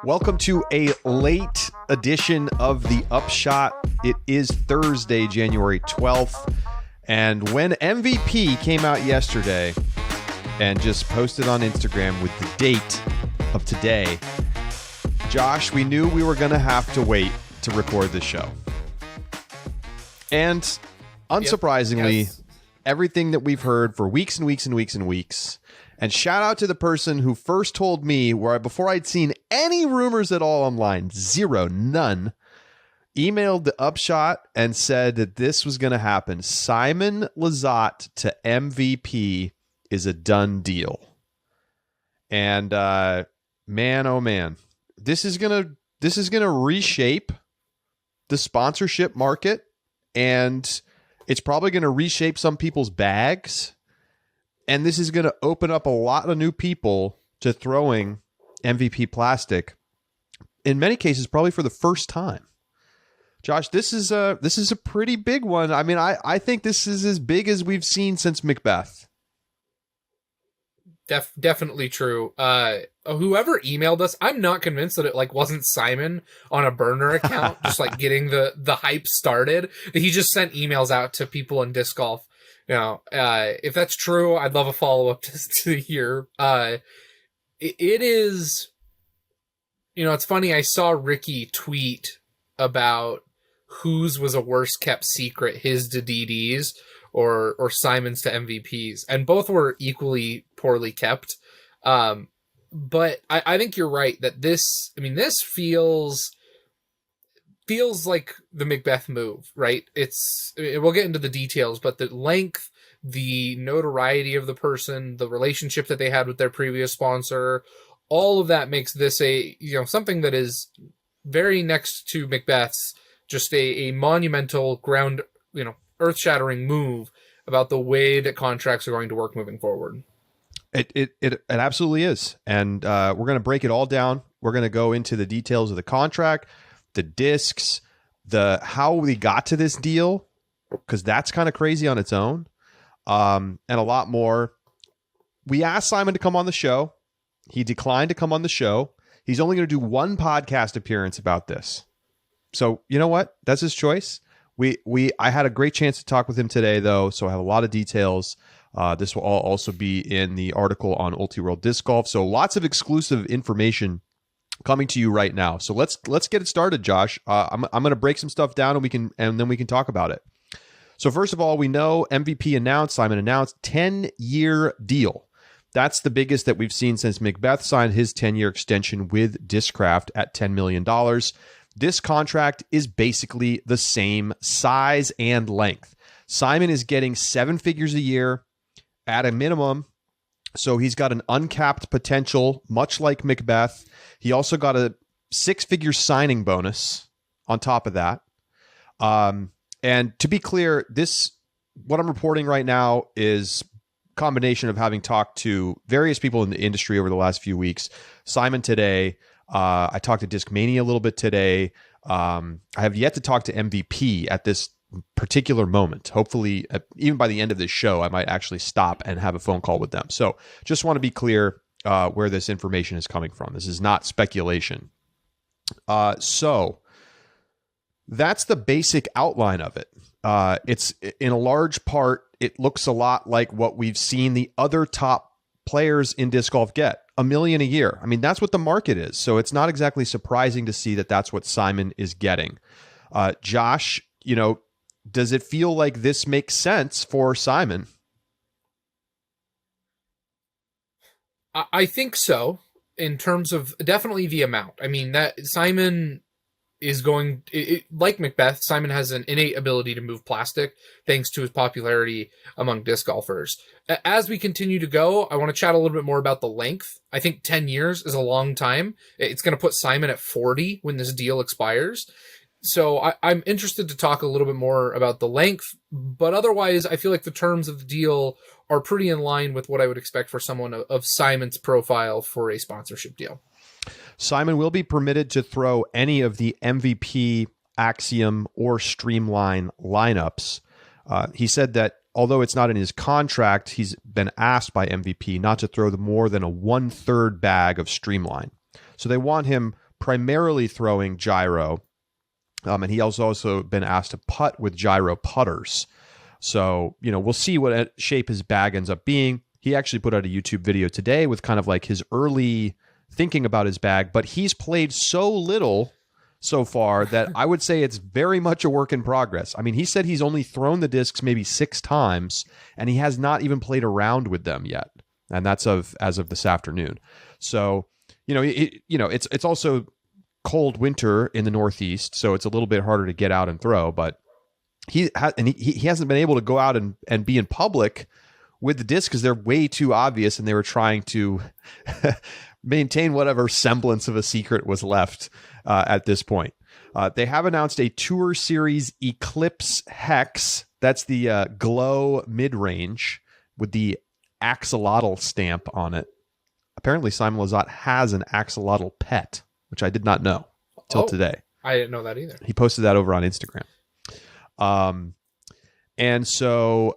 Welcome to a late edition of the Upshot. It is Thursday, January 12th. And when MVP came out yesterday and just posted on Instagram with the date of today, Josh, we knew we were going to have to wait to record this show. And unsurprisingly, everything that we've heard for weeks and weeks and weeks and weeks. And shout out to the person who first told me, before I'd seen any rumors at all online, none, emailed the Upshot and said that this was going to happen. Simon Lizotte to MVP is a done deal. And man, oh man, this is gonna reshape the sponsorship market, and it's probably going to reshape some people's bags. And this is going to open up a lot of new people to throwing MVP plastic. In many cases, probably for the first time. Josh, this is a pretty big one. I mean, I think this is as big as we've seen since Macbeth. Definitely true. Whoever emailed us, I'm not convinced that it wasn't Simon on a burner account, just getting the hype started. That he just sent emails out to people in disc golf. You know, if that's true, I'd love a follow-up to hear. It is, it's funny. I saw Ricky tweet about whose was a worse kept secret, his to DDs or Simon's to MVPs, and both were equally poorly kept. But I think you're right that this feels like the Macbeth move, right? We'll get into the details, but the length, the notoriety of the person, the relationship that they had with their previous sponsor, all of that makes this something that is very next to Macbeth's, just a monumental earth-shattering move about the way that contracts are going to work moving forward. It absolutely is. And we're going to break it all down. We're going to go into the details of the contract, the discs, how we got to this deal, because that's kind of crazy on its own, and a lot more. We asked Simon to come on the show. He declined to come on the show. He's only going to do one podcast appearance about this. So you know what? That's his choice. I had a great chance to talk with him today, though, so I have a lot of details. This will all also be in the article on Ultiworld Disc Golf. So lots of exclusive information coming to you right now. So let's get it started, Josh. I'm going to break some stuff down and then we can talk about it. So first of all, we know Simon announced 10-year deal. That's the biggest that we've seen since Macbeth signed his 10-year extension with Discraft at $10 million. This contract is basically the same size and length. Simon is getting 7 figures a year at a minimum. So he's got an uncapped potential, much like Macbeth. He also got a 6-figure signing bonus on top of that. And to be clear, what I'm reporting right now is a combination of having talked to various people in the industry over the last few weeks. Simon today. I talked to Discmania a little bit today. I have yet to talk to MVP at this particular moment. Hopefully, even by the end of this show, I might actually stop and have a phone call with them. So just want to be clear where this information is coming from. This is not speculation. So that's the basic outline of it. It's in a large part, it looks a lot like what we've seen the other top players in disc golf get. $1 million a year. I mean, that's what the market is. So it's not exactly surprising to see that that's what Simon is getting. Josh, does it feel like this makes sense for Simon? I think so, in terms of definitely the amount. I mean, that Simon is like Macbeth, Simon has an innate ability to move plastic thanks to his popularity among disc golfers. As we continue to go, I want to chat a little bit more about the length. I think 10 years is a long time. It's going to put Simon at 40 when this deal expires. So I'm interested to talk a little bit more about the length, but otherwise I feel like the terms of the deal are pretty in line with what I would expect for someone of Simon's profile for a sponsorship deal. Simon will be permitted to throw any of the MVP, Axiom, or Streamline lineups. He said that although it's not in his contract, he's been asked by MVP not to throw more than a 1/3 bag of Streamline. So they want him primarily throwing gyro. And he has also been asked to putt with gyro putters. So, we'll see what shape his bag ends up being. He actually put out a YouTube video today with kind of like his early thinking about his bag, but he's played so little so far that I would say it's very much a work in progress. I mean, he said he's only thrown the discs maybe 6 times, and he has not even played around with them yet. And that's as of this afternoon. So, it's also cold winter in the Northeast, so it's a little bit harder to get out and throw, but he hasn't been able to go out and be in public with the discs because they're way too obvious, and they were trying to maintain whatever semblance of a secret was left at this point. They have announced a Tour Series Eclipse Hex. That's the glow mid-range with the axolotl stamp on it. Apparently, Simon Lizotte has an axolotl pet, which I did not know till today. I didn't know that either. He posted that over on Instagram. And so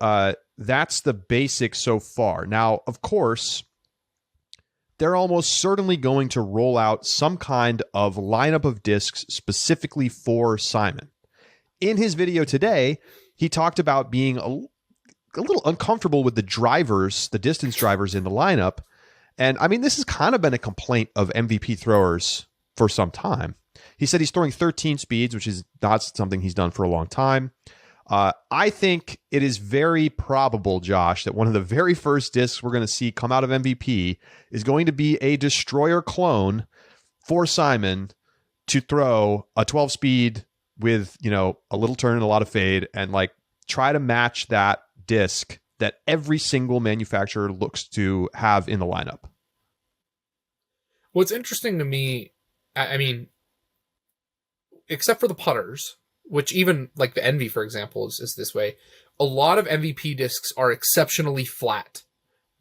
that's the basics so far. Now, of course, they're almost certainly going to roll out some kind of lineup of discs specifically for Simon. In his video today, he talked about being a little uncomfortable with the drivers, the distance drivers in the lineup. And I mean, this has kind of been a complaint of MVP throwers for some time. He said he's throwing 13 speeds, which is not something he's done for a long time. I think it is very probable, Josh, that one of the very first discs we're going to see come out of MVP is going to be a Destroyer clone for Simon to throw a 12 speed with, a little turn and a lot of fade, and like try to match that disc that every single manufacturer looks to have in the lineup. What's interesting to me, I mean, except for the putters, which even like the Envy, for example, is this way. A lot of MVP discs are exceptionally flat.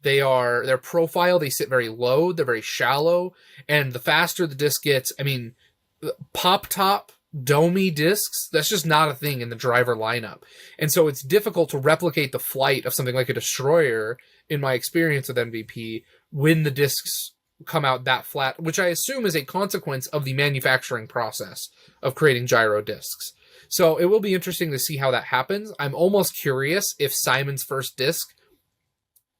Their profile, they sit very low, they're very shallow, and the faster the disc gets, I mean, pop top, domey discs, that's just not a thing in the driver lineup. And so it's difficult to replicate the flight of something like a Destroyer, in my experience with MVP, when the discs come out that flat, which I assume is a consequence of the manufacturing process of creating gyro discs. So it will be interesting to see how that happens. I'm almost curious if Simon's first disc,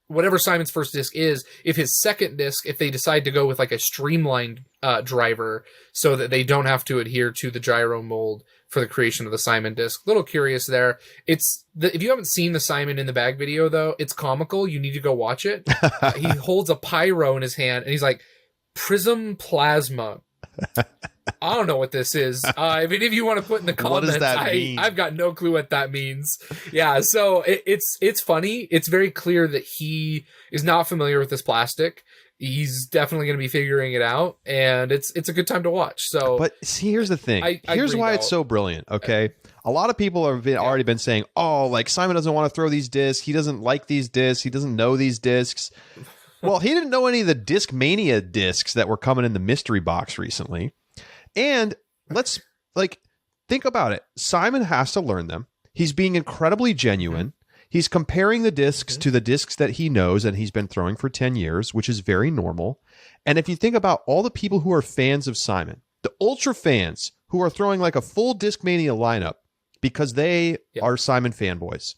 whatever Simon's first disc is, if his second disc, if they decide to go with like a streamlined driver so that they don't have to adhere to the gyro mold for the creation of the Simon disc. Little curious there. If you haven't seen the Simon in the bag video, though, it's comical. You need to go watch it. He holds a pyro in his hand, and he's like, Prism Plasma. I don't know what this is. If any of you want to put in the comments, what does that mean? I've got no clue what that means. Yeah, so it's funny. It's very clear that he is not familiar with this plastic. He's definitely going to be figuring it out, and it's a good time to watch. So, but see, here's the thing. Here's why it's so brilliant. Okay, a lot of people have already been saying, "Oh, like Simon doesn't want to throw these discs. He doesn't like these discs. He doesn't know these discs." Well, he didn't know any of the Disc Mania discs that were coming in the mystery box recently. And let's think about it. Simon has to learn them. He's being incredibly genuine. He's comparing the discs to the discs that he knows and he's been throwing for 10 years, which is very normal. And if you think about all the people who are fans of Simon, the ultra fans who are throwing like a full Discmania lineup because they are Simon fanboys.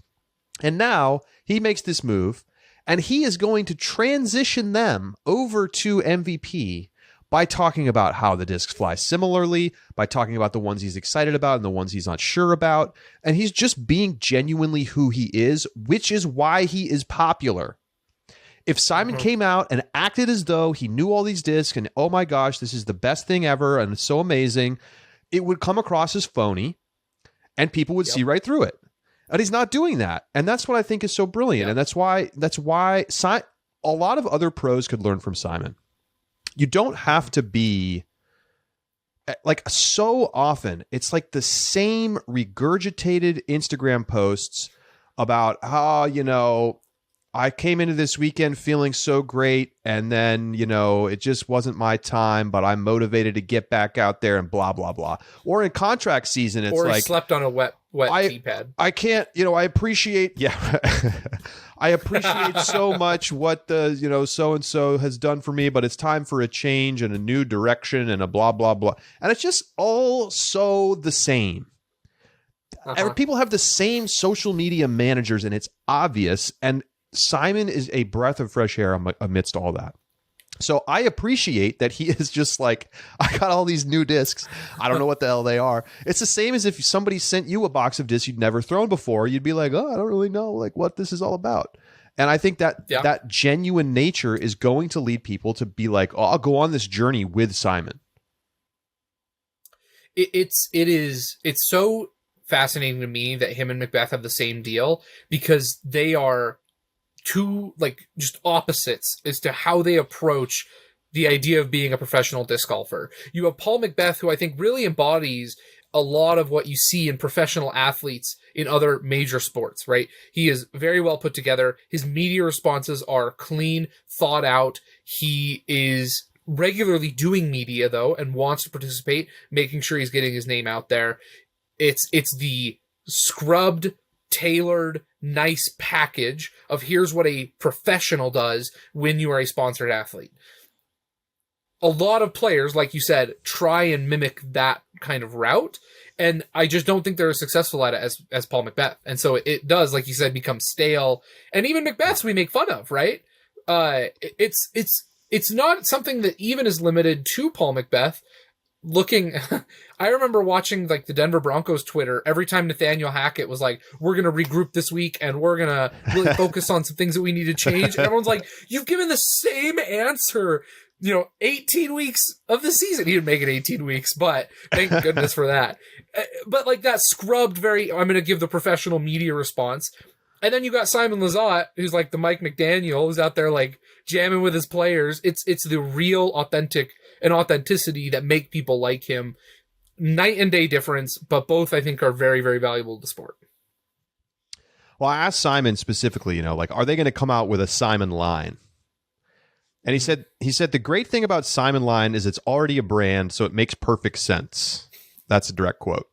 And now he makes this move and he is going to transition them over to MVP by talking about how the discs fly similarly, by talking about the ones he's excited about and the ones he's not sure about. And he's just being genuinely who he is, which is why he is popular. If Simon came out and acted as though he knew all these discs and, oh my gosh, this is the best thing ever and it's so amazing, it would come across as phony and people would see right through it. And he's not doing that. And that's what I think is so brilliant. And that's why a lot of other pros could learn from Simon. You don't have to be like, so often it's like the same regurgitated Instagram posts about how, I came into this weekend feeling so great, and then, it just wasn't my time, but I'm motivated to get back out there and blah, blah, blah. Or in contract season, it's or like... slept on a wet tea pad. I can't, I appreciate... Yeah. I appreciate so much what the, so-and-so has done for me, but it's time for a change and a new direction and a blah, blah, blah. And it's just all so the same. People have the same social media managers, and it's obvious. And Simon is a breath of fresh air amidst all that. So I appreciate that he is just like, I got all these new discs. I don't know what the hell they are. It's the same as if somebody sent you a box of discs you'd never thrown before. You'd be like, oh, I don't really know like what this is all about. And I think that that genuine nature is going to lead people to be like, oh, I'll go on this journey with Simon. It's so fascinating to me that him and Macbeth have the same deal, because they are two like just opposites as to how they approach the idea of being a professional disc golfer. You have Paul Macbeth, who I think really embodies a lot of what you see in professional athletes in other major sports, right? He is very well put together. His media responses are clean, thought out. He is regularly doing media though, and wants to participate, making sure he's getting his name out there. It's the scrubbed, tailored, nice package of here's what a professional does when you are a sponsored athlete. A lot of players, like you said, try and mimic that kind of route, and I just don't think they're as successful at it as Paul Macbeth. And so it does, like you said, become stale. And even Macbeth's we make fun of, right? It's not something that even is limited to Paul Macbeth. I remember watching like the Denver Broncos Twitter every time Nathaniel Hackett was like, we're going to regroup this week and we're going to really focus on some things that we need to change. And everyone's like, you've given the same answer, 18 weeks of the season. He didn't make it 18 weeks, but thank goodness for that. But like that scrubbed I'm going to give the professional media response. And then you got Simon Lizotte, who's like the Mike McDaniel, who's out there like jamming with his players. It's the real authenticity that make people like him. Night and day difference, but both I think are very, very valuable to the sport. Well, I asked Simon specifically, are they going to come out with a Simon line? And he said the great thing about Simon line is it's already a brand, so it makes perfect sense. That's a direct quote.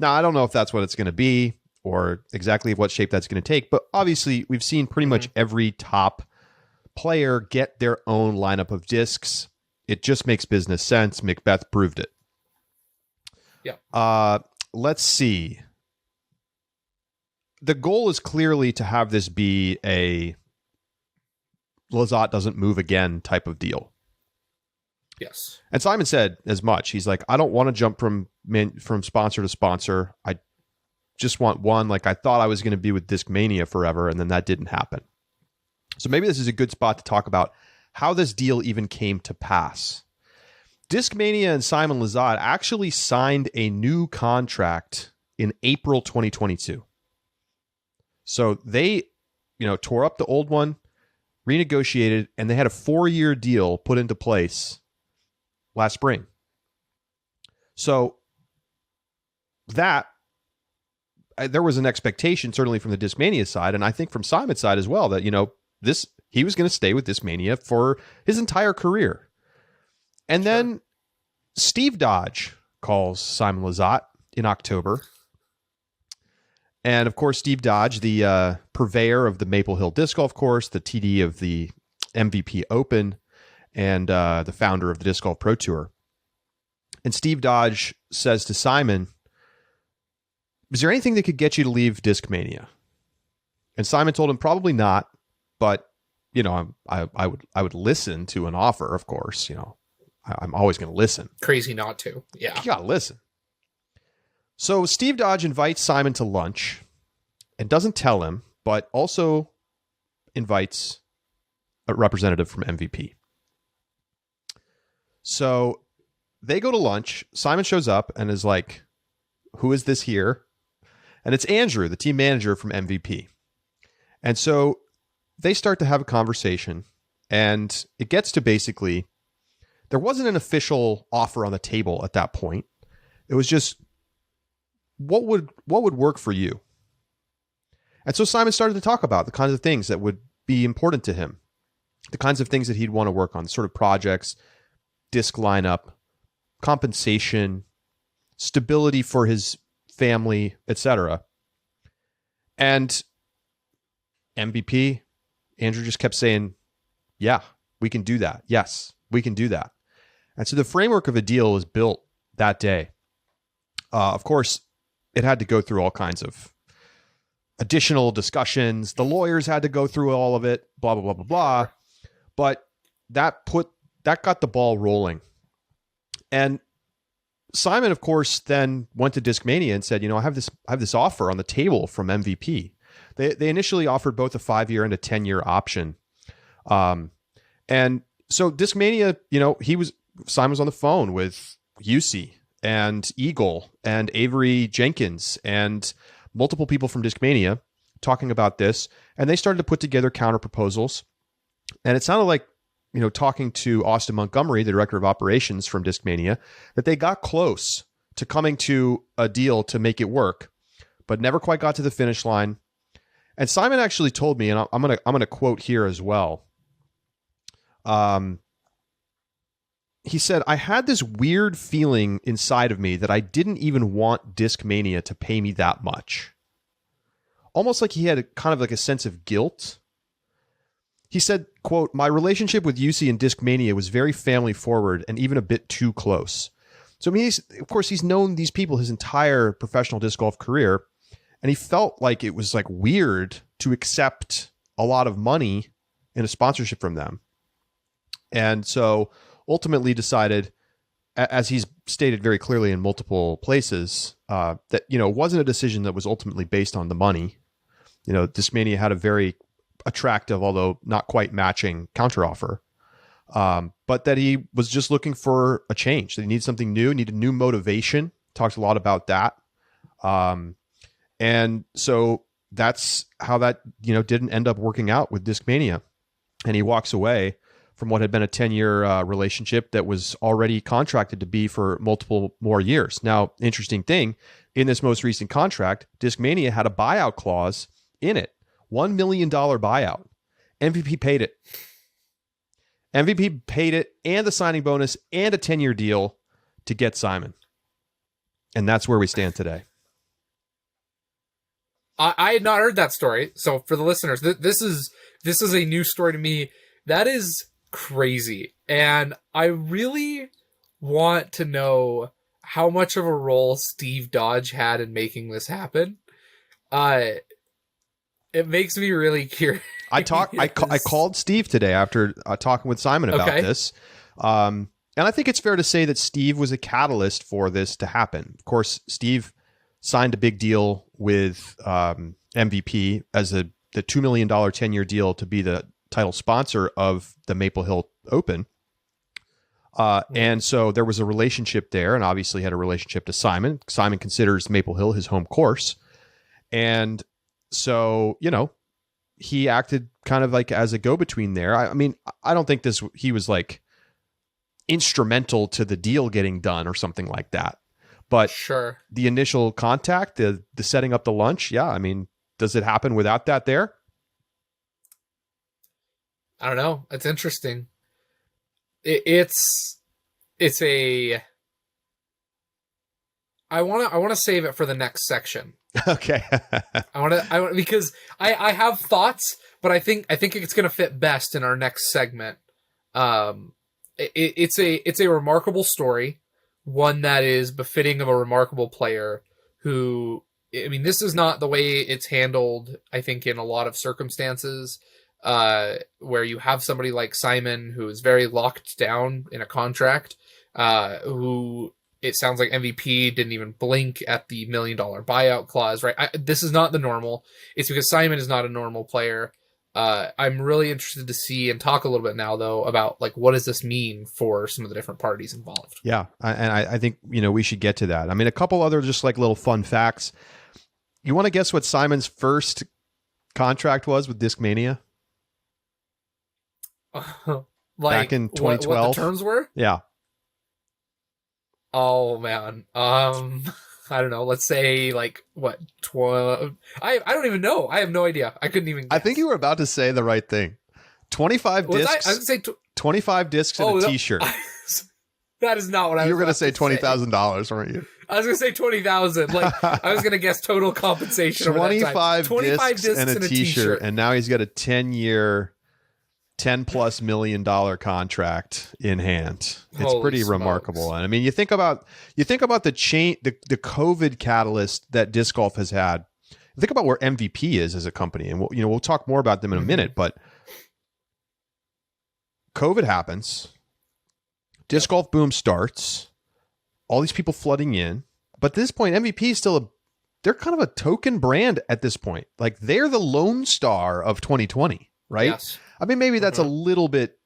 Now, I don't know if that's what it's going to be or exactly what shape that's going to take, but obviously we've seen pretty much every top player get their own lineup of discs. It just makes business sense. Macbeth proved it. Yeah. Let's see. The goal is clearly to have this be a Lizotte doesn't move again type of deal. Yes. And Simon said as much. He's like, I don't want to jump from sponsor to sponsor. I just want one. Like I thought I was going to be with Discmania forever, and then that didn't happen. So maybe this is a good spot to talk about how this deal even came to pass. Discmania and Simon Lizotte actually signed a new contract in April 2022. So they, tore up the old one, renegotiated, and they had a 4-year deal put into place last spring. So that there was an expectation, certainly from the Discmania side, and I think from Simon's side as well, that he was going to stay with Discmania for his entire career. And then Steve Dodge calls Simon Lizotte in October. And of course, Steve Dodge, the purveyor of the Maple Hill Disc Golf Course, the TD of the MVP Open, and the founder of the Disc Golf Pro Tour. And Steve Dodge says to Simon, is there anything that could get you to leave Discmania? And Simon told him probably not, but I would listen to an offer, of course. I'm always going to listen. Crazy not to. Yeah. You got to listen. So Steve Dodge invites Simon to lunch and doesn't tell him, but also invites a representative from MVP. So they go to lunch. Simon shows up and is like, who is this here? And it's Andrew, the team manager from MVP. And so they start to have a conversation, and it gets to basically, there wasn't an official offer on the table at that point. It was just, what would work for you? And so Simon started to talk about the kinds of things that would be important to him, the kinds of things that he'd want to work on, sort of projects, disc lineup, compensation, stability for his family, etc. And MVP, Andrew just kept saying, yeah, we can do that. Yes, we can do that. And so the framework of a deal was built that day. Of course, it had to go through all kinds of additional discussions. The lawyers had to go through all of it, blah, blah, blah, blah, blah. But that got the ball rolling. And Simon, of course, then went to Discmania and said, I have this offer on the table from MVP. They initially offered both a 5-year and a 10-year option. And so Discmania, Simon was on the phone with UC and Eagle and Avery Jenkins and multiple people from Discmania talking about this. And they started to put together counter proposals. And it sounded like, talking to Austin Montgomery, the director of operations from Discmania, that they got close to coming to a deal to make it work, but never quite got to the finish line. And Simon actually told me, and I'm gonna quote here as well. He said, "I had this weird feeling inside of me that I didn't even want Discmania to pay me that much. Almost like he had kind of like a sense of guilt." He said, quote, "My relationship with UC and Discmania was very family forward and even a bit too close." So, I mean, of course, he's known these people his entire professional disc golf career, and he felt like it was like weird to accept a lot of money in a sponsorship from them. And so ultimately decided, as he's stated very clearly in multiple places, that, it wasn't a decision that was ultimately based on the money. Discmania had a very attractive, although not quite matching counteroffer, but that he was just looking for a change, that he needed something new, needed new motivation. Talked a lot about that. And so that's how that, didn't end up working out with Discmania. And he walks away from what had been a 10-year relationship that was already contracted to be for multiple more years. Now, interesting thing, in this most recent contract, Discmania had a buyout clause in it. $1 million buyout. MVP paid it. MVP paid it and the signing bonus and a 10-year deal to get Simon. And that's where we stand today. I had not heard that story. So for the listeners, this is a new story to me. That is crazy. And I really want to know how much of a role Steve Dodge had in making this happen. It makes me really curious. I called Steve today after talking with Simon about this. And I think it's fair to say that Steve was a catalyst for this to happen. Of course, Steve signed a big deal with MVP as the $2 million 10-year deal to be the title sponsor of the Maple Hill Open. And so there was a relationship there, and obviously had a relationship to Simon. Simon considers Maple Hill his home course. And so, he acted kind of like as a go-between there. I mean, I don't think he was like instrumental to the deal getting done or something like that. But sure, the initial contact, the setting up the lunch, yeah. I mean, does it happen without that there? I don't know. It's interesting. It's a. I want to save it for the next section. Okay. I want because I have thoughts, but I think it's going to fit best in our next segment. It's a remarkable story, one that is befitting of a remarkable player who, I mean, this is not the way it's handled, I think, in a lot of circumstances, where you have somebody like Simon who is very locked down in a contract, who it sounds like MVP didn't even blink at the $1 million buyout clause, right? This is not the normal. It's because Simon is not a normal player. I'm really interested to see and talk a little bit now, though, about like what does this mean for some of the different parties involved. Yeah, and I think we should get to that. I mean, a couple other just like little fun facts. You want to guess what Simon's first contract was with Discmania? Back in 2012. What the terms were? Yeah. Oh man. I don't know, let's say like what 12. I don't even know. I have no idea. I couldn't even guess. I think you were about to say the right thing. 25 Was discs. I was gonna say 25 discs and a T-shirt. That is not what I was. You were going to say $20,000, weren't you? I was going to say 20,000. Like I was going to guess total compensation. 25 discs and a T-shirt, and now he's got a 10-year, $10+ million contract in hand. It's Holy pretty smokes. remarkable. And I mean, you think about the COVID catalyst that disc golf has had. Think about where MVP is as a company, and we'll talk more about them in a minute. But COVID happens. Disc golf boom starts, all these people flooding in. But at this point, MVP is still they're kind of a token brand at this point. Like they're the lone star of 2020, right? Yes. I mean, maybe that's a little bit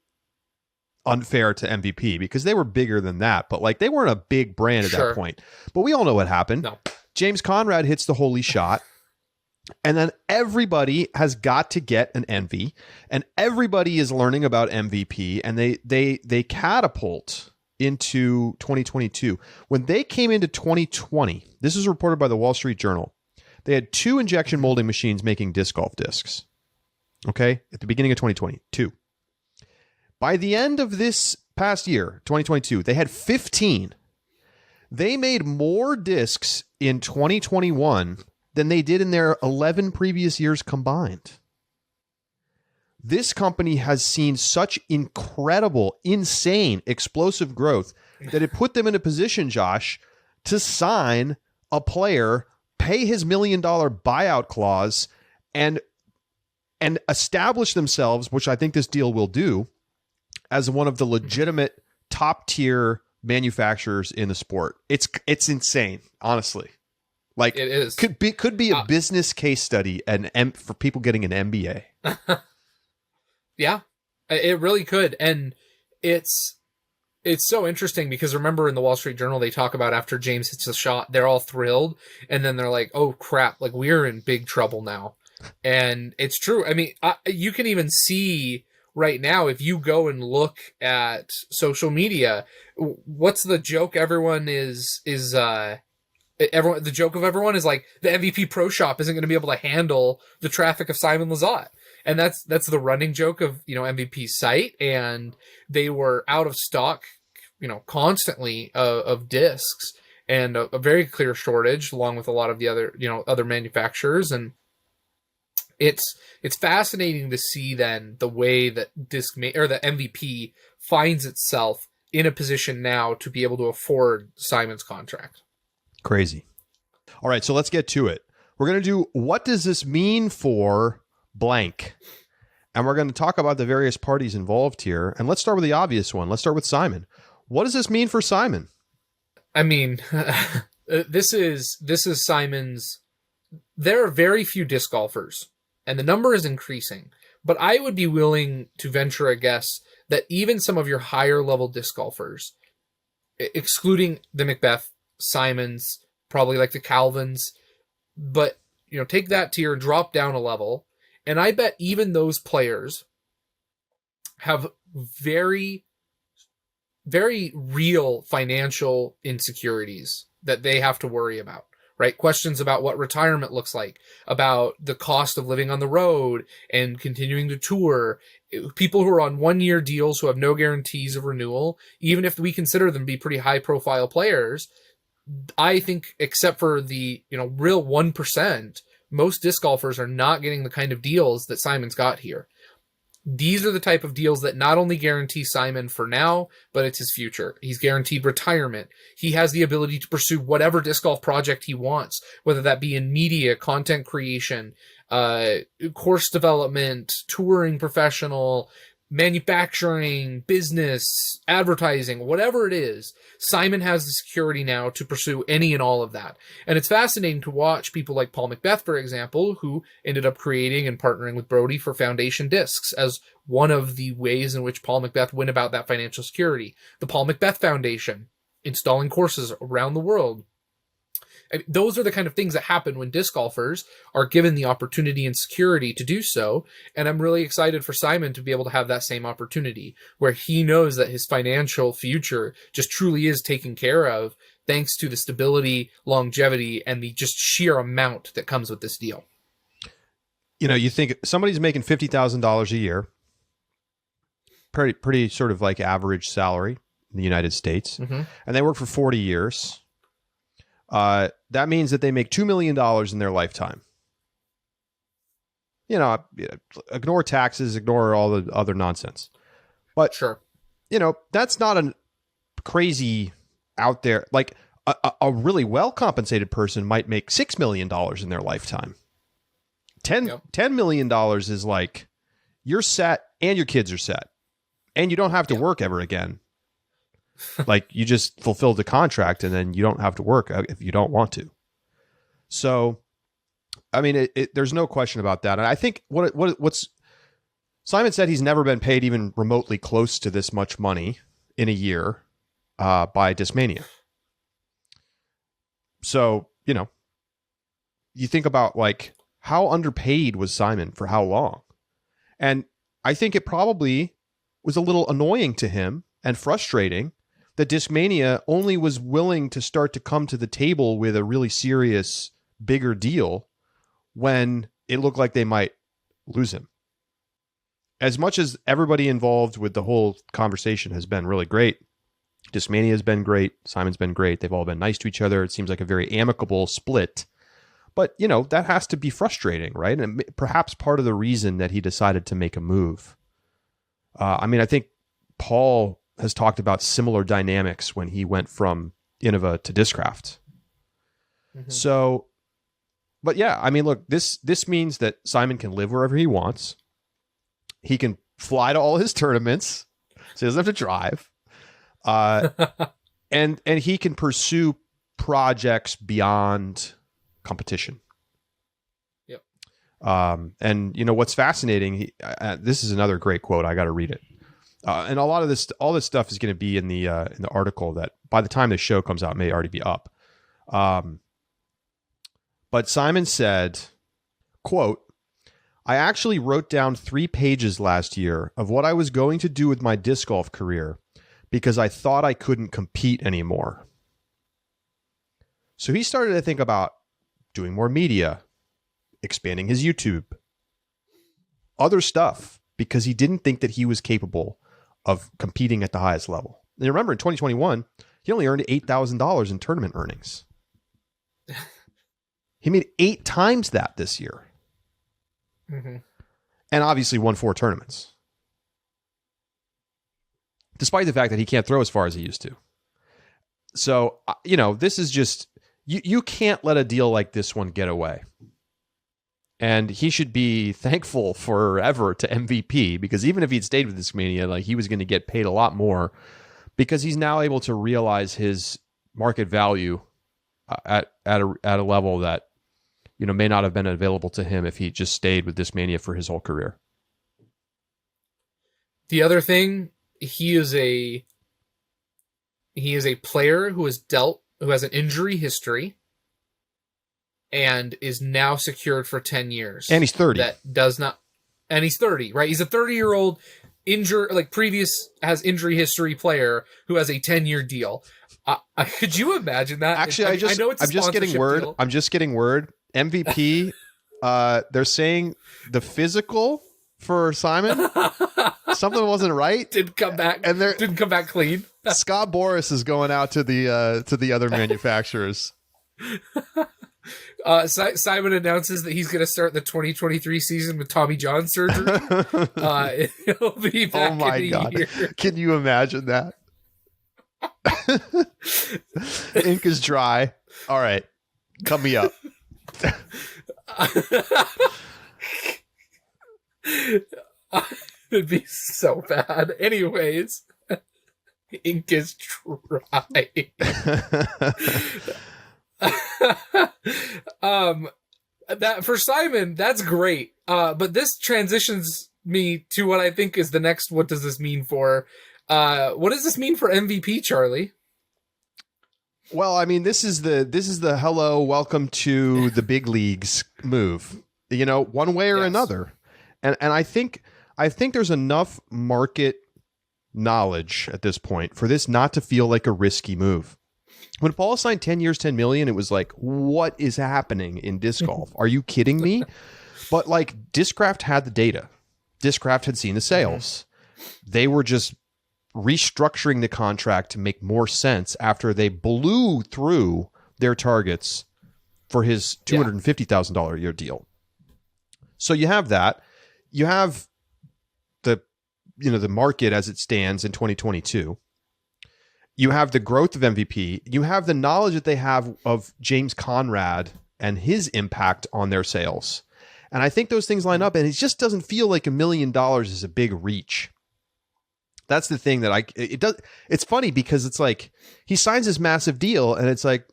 unfair to MVP because they were bigger than that, but like they weren't a big brand at that point. But we all know what happened. No. James Conrad hits the holy shot. And then everybody has got to get an envy, and everybody is learning about MVP, and they catapult into 2022. When they came into 2020, this is reported by the Wall Street Journal. They had 2 injection molding machines making disc golf discs. Okay, at the beginning of 2022. By the end of this past year, 2022, they had 15. They made more discs in 2021 than they did in their 11 previous years combined. This company has seen such incredible, insane, explosive growth that it put them in a position, Josh, to sign a player, pay his $1 million buyout clause, and establish themselves, which I think this deal will do, as one of the legitimate top-tier manufacturers in the sport. It's insane, honestly. Like it is. Could be a business case study for people getting an MBA. Yeah, it really could. And it's so interesting because remember in the Wall Street Journal, they talk about after James hits a shot, they're all thrilled. And then they're like, oh crap, like we're in big trouble now. And it's true. I mean, you can even see right now, if you go and look at social media, what's the joke everyone the joke of everyone is like the MVP Pro Shop isn't going to be able to handle the traffic of Simon Lizotte. And that's the running joke of, MVP's site. And they were out of stock, constantly of discs, and a very clear shortage along with a lot of the other manufacturers. And it's fascinating to see then the way that the MVP finds itself in a position now to be able to afford Simon's contract. Crazy. All right, so let's get to it. We're going to do what does this mean for blank? And we're going to talk about the various parties involved here. And let's start with the obvious one. Let's start with Simon. What does this mean for Simon? I mean, this is Simon's. There are very few disc golfers, and the number is increasing. But I would be willing to venture a guess that even some of your higher level disc golfers, excluding the Macbeth, Simons, probably like the Calvins, but take that tier, drop down a level, and I bet even those players have very, very real financial insecurities that they have to worry about, right? Questions about what retirement looks like, about the cost of living on the road and continuing to tour. People who are on 1-year deals who have no guarantees of renewal, even if we consider them to be pretty high profile players, I think except for the, real 1%, most disc golfers are not getting the kind of deals that Simon's got here. These are the type of deals that not only guarantee Simon for now, but it's his future. He's guaranteed retirement. He has the ability to pursue whatever disc golf project he wants, whether that be in media, content creation, course development, touring professional, manufacturing, business, advertising, whatever it is. Simon has the security now to pursue any and all of that. And it's fascinating to watch people like Paul Macbeth, for example, who ended up creating and partnering with Brody for Foundation Discs as one of the ways in which Paul Macbeth went about that financial security. The Paul Macbeth Foundation, installing courses around the world. I mean, those are the kind of things that happen when disc golfers are given the opportunity and security to do so. And I'm really excited for Simon to be able to have that same opportunity where he knows that his financial future just truly is taken care of thanks to the stability, longevity, and the just sheer amount that comes with this deal. You know, you think somebody's making $50,000 a year, pretty sort of like average salary in the United States, and they work for 40 years. That means that they make $2 million in their lifetime. You know, ignore taxes, ignore all the other nonsense. But, sure, you know, that's not a crazy out there. Like a really well-compensated person might make $6 million in their lifetime. $10 million is like you're set and your kids are set. And you don't have to work ever again. Like you just fulfilled the contract and then you don't have to work if you don't want to. So, I mean, there's no question about that. And I think what's Simon said he's never been paid even remotely close to this much money in a year by Discmania. So, you know, you think about like how underpaid was Simon for how long? And I think it probably was a little annoying to him and frustrating that Discmania only was willing to start to come to the table with a really serious, bigger deal when it looked like they might lose him. As much as everybody involved with the whole conversation has been really great, Discmania has been great, Simon's been great, they've all been nice to each other, it seems like a very amicable split. But, you know, that has to be frustrating, right? And perhaps part of the reason that he decided to make a move. I mean, I think Paul has talked about similar dynamics when he went from Innova to Discraft. So, but yeah, I mean, look, this means that Simon can live wherever he wants. He can fly to all his tournaments, so he doesn't have to drive. And he can pursue projects beyond competition. Yep. And you know what's fascinating? This is another great quote. I got to read it. And a lot of this, all this stuff is going to be in the article that by the time the show comes out may already be up. But Simon said, quote, "I actually wrote down 3 pages last year of what I was going to do with my disc golf career because I thought I couldn't compete anymore." So he started to think about doing more media, expanding his YouTube, other stuff, because he didn't think that he was capable of competing at the highest level. And remember, in 2021, he only earned $8,000 in tournament earnings. He made 8 times that this year. And obviously won 4 tournaments. Despite the fact that he can't throw as far as he used to. So, you know, this is just... You can't let a deal like this one get away. And he should be thankful forever to MVP, because even if he'd stayed with Discmania, like he was going to get paid a lot more, because he's now able to realize his market value at a level that, you know, may not have been available to him if he just stayed with Discmania for his whole career. The other thing, he is a player who has an injury history and is now secured for 10 years. And he's 30. And he's 30, right? He's a 30-year-old has injury history player who has a 10-year deal. Could you imagine that? Actually, I'm just getting word. Deal. I'm just getting word. MVP, they're saying the physical for Simon, something wasn't right. Didn't come back clean. Scott Boras is going out to the other manufacturers. Simon announces that he's going to start the 2023 season with Tommy John surgery. He'll be back. Oh my God! Year. Can you imagine that? Ink is dry. All right, cut me up. It'd be so bad. Anyways, ink is dry. That for Simon, that's great. But this transitions me to what I think is the next. What does this mean for? What does this mean for MVP, Charlie? Well, I mean, this is the hello, welcome to the big leagues move. You know, one way or another, and I think there's enough market knowledge at this point for this not to feel like a risky move. When Paul signed 10 years, 10 million, it was like, what is happening in disc golf? Are you kidding me? But like Discraft had the data. Discraft had seen the sales. They were just restructuring the contract to make more sense after they blew through their targets for his $250,000 a year deal. So you have that. You have the market as it stands in 2022. You have the growth of MVP. You have the knowledge that they have of James Conrad and his impact on their sales. And I think those things line up, and it just doesn't feel like $1 million is a big reach. That's the thing that it does. It's funny because it's like he signs this massive deal and it's like,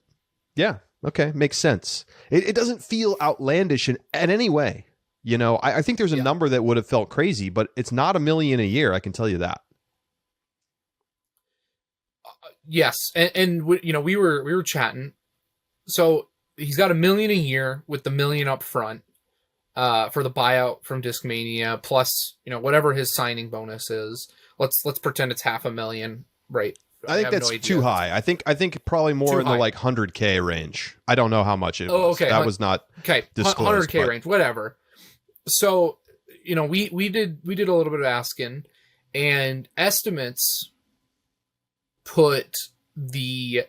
yeah, okay, makes sense. It doesn't feel outlandish in any way. You know, I think there's a number that would have felt crazy, but it's not $1 million a year. I can tell you that. Yes, and we were chatting. So he's got $1 million a year with the $1 million up front for the buyout from Discmania, plus whatever his signing bonus is. Let's pretend it's $500,000, right? I think that's too high. I think probably more in the like 100K range. I don't know how much it was. Oh, okay. That was not disclosed. 100K range, whatever. So, we did a little bit of asking, and estimates put the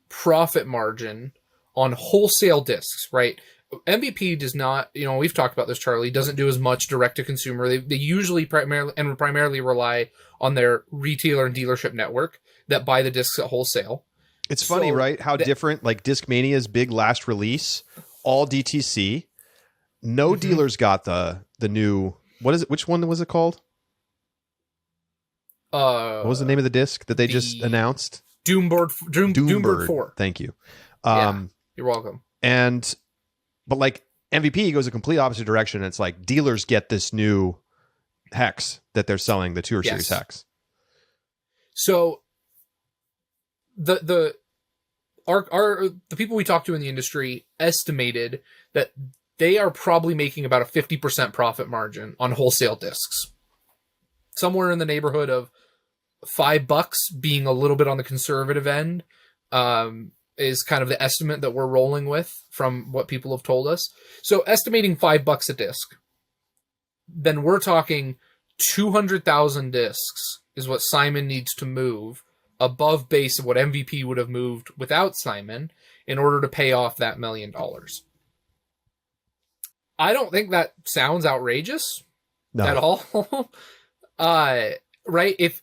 profit margin on wholesale discs, right? MVP does not, we've talked about this, Charlie, doesn't do as much direct to consumer. They usually primarily rely on their retailer and dealership network that buy the discs at wholesale. It's funny, right? How different, like Discmania's big last release, all DTC. No dealers got the new, what is it? Which one was it called? What was the name of the disc that they just announced? Doombird 4. Thank you. You're welcome. But like MVP goes a complete opposite direction. It's like dealers get this new hex that they're selling, the Tour Series hex. So the people we talked to in the industry estimated that they are probably making about a 50% profit margin on wholesale discs. Somewhere in the neighborhood of $5 being a little bit on the conservative end is kind of the estimate that we're rolling with from what people have told us. So estimating $5 a disc, then we're talking 200,000 discs is what Simon needs to move above base of what MVP would have moved without Simon in order to pay off that $1 million. I don't think that sounds outrageous at all. Right? If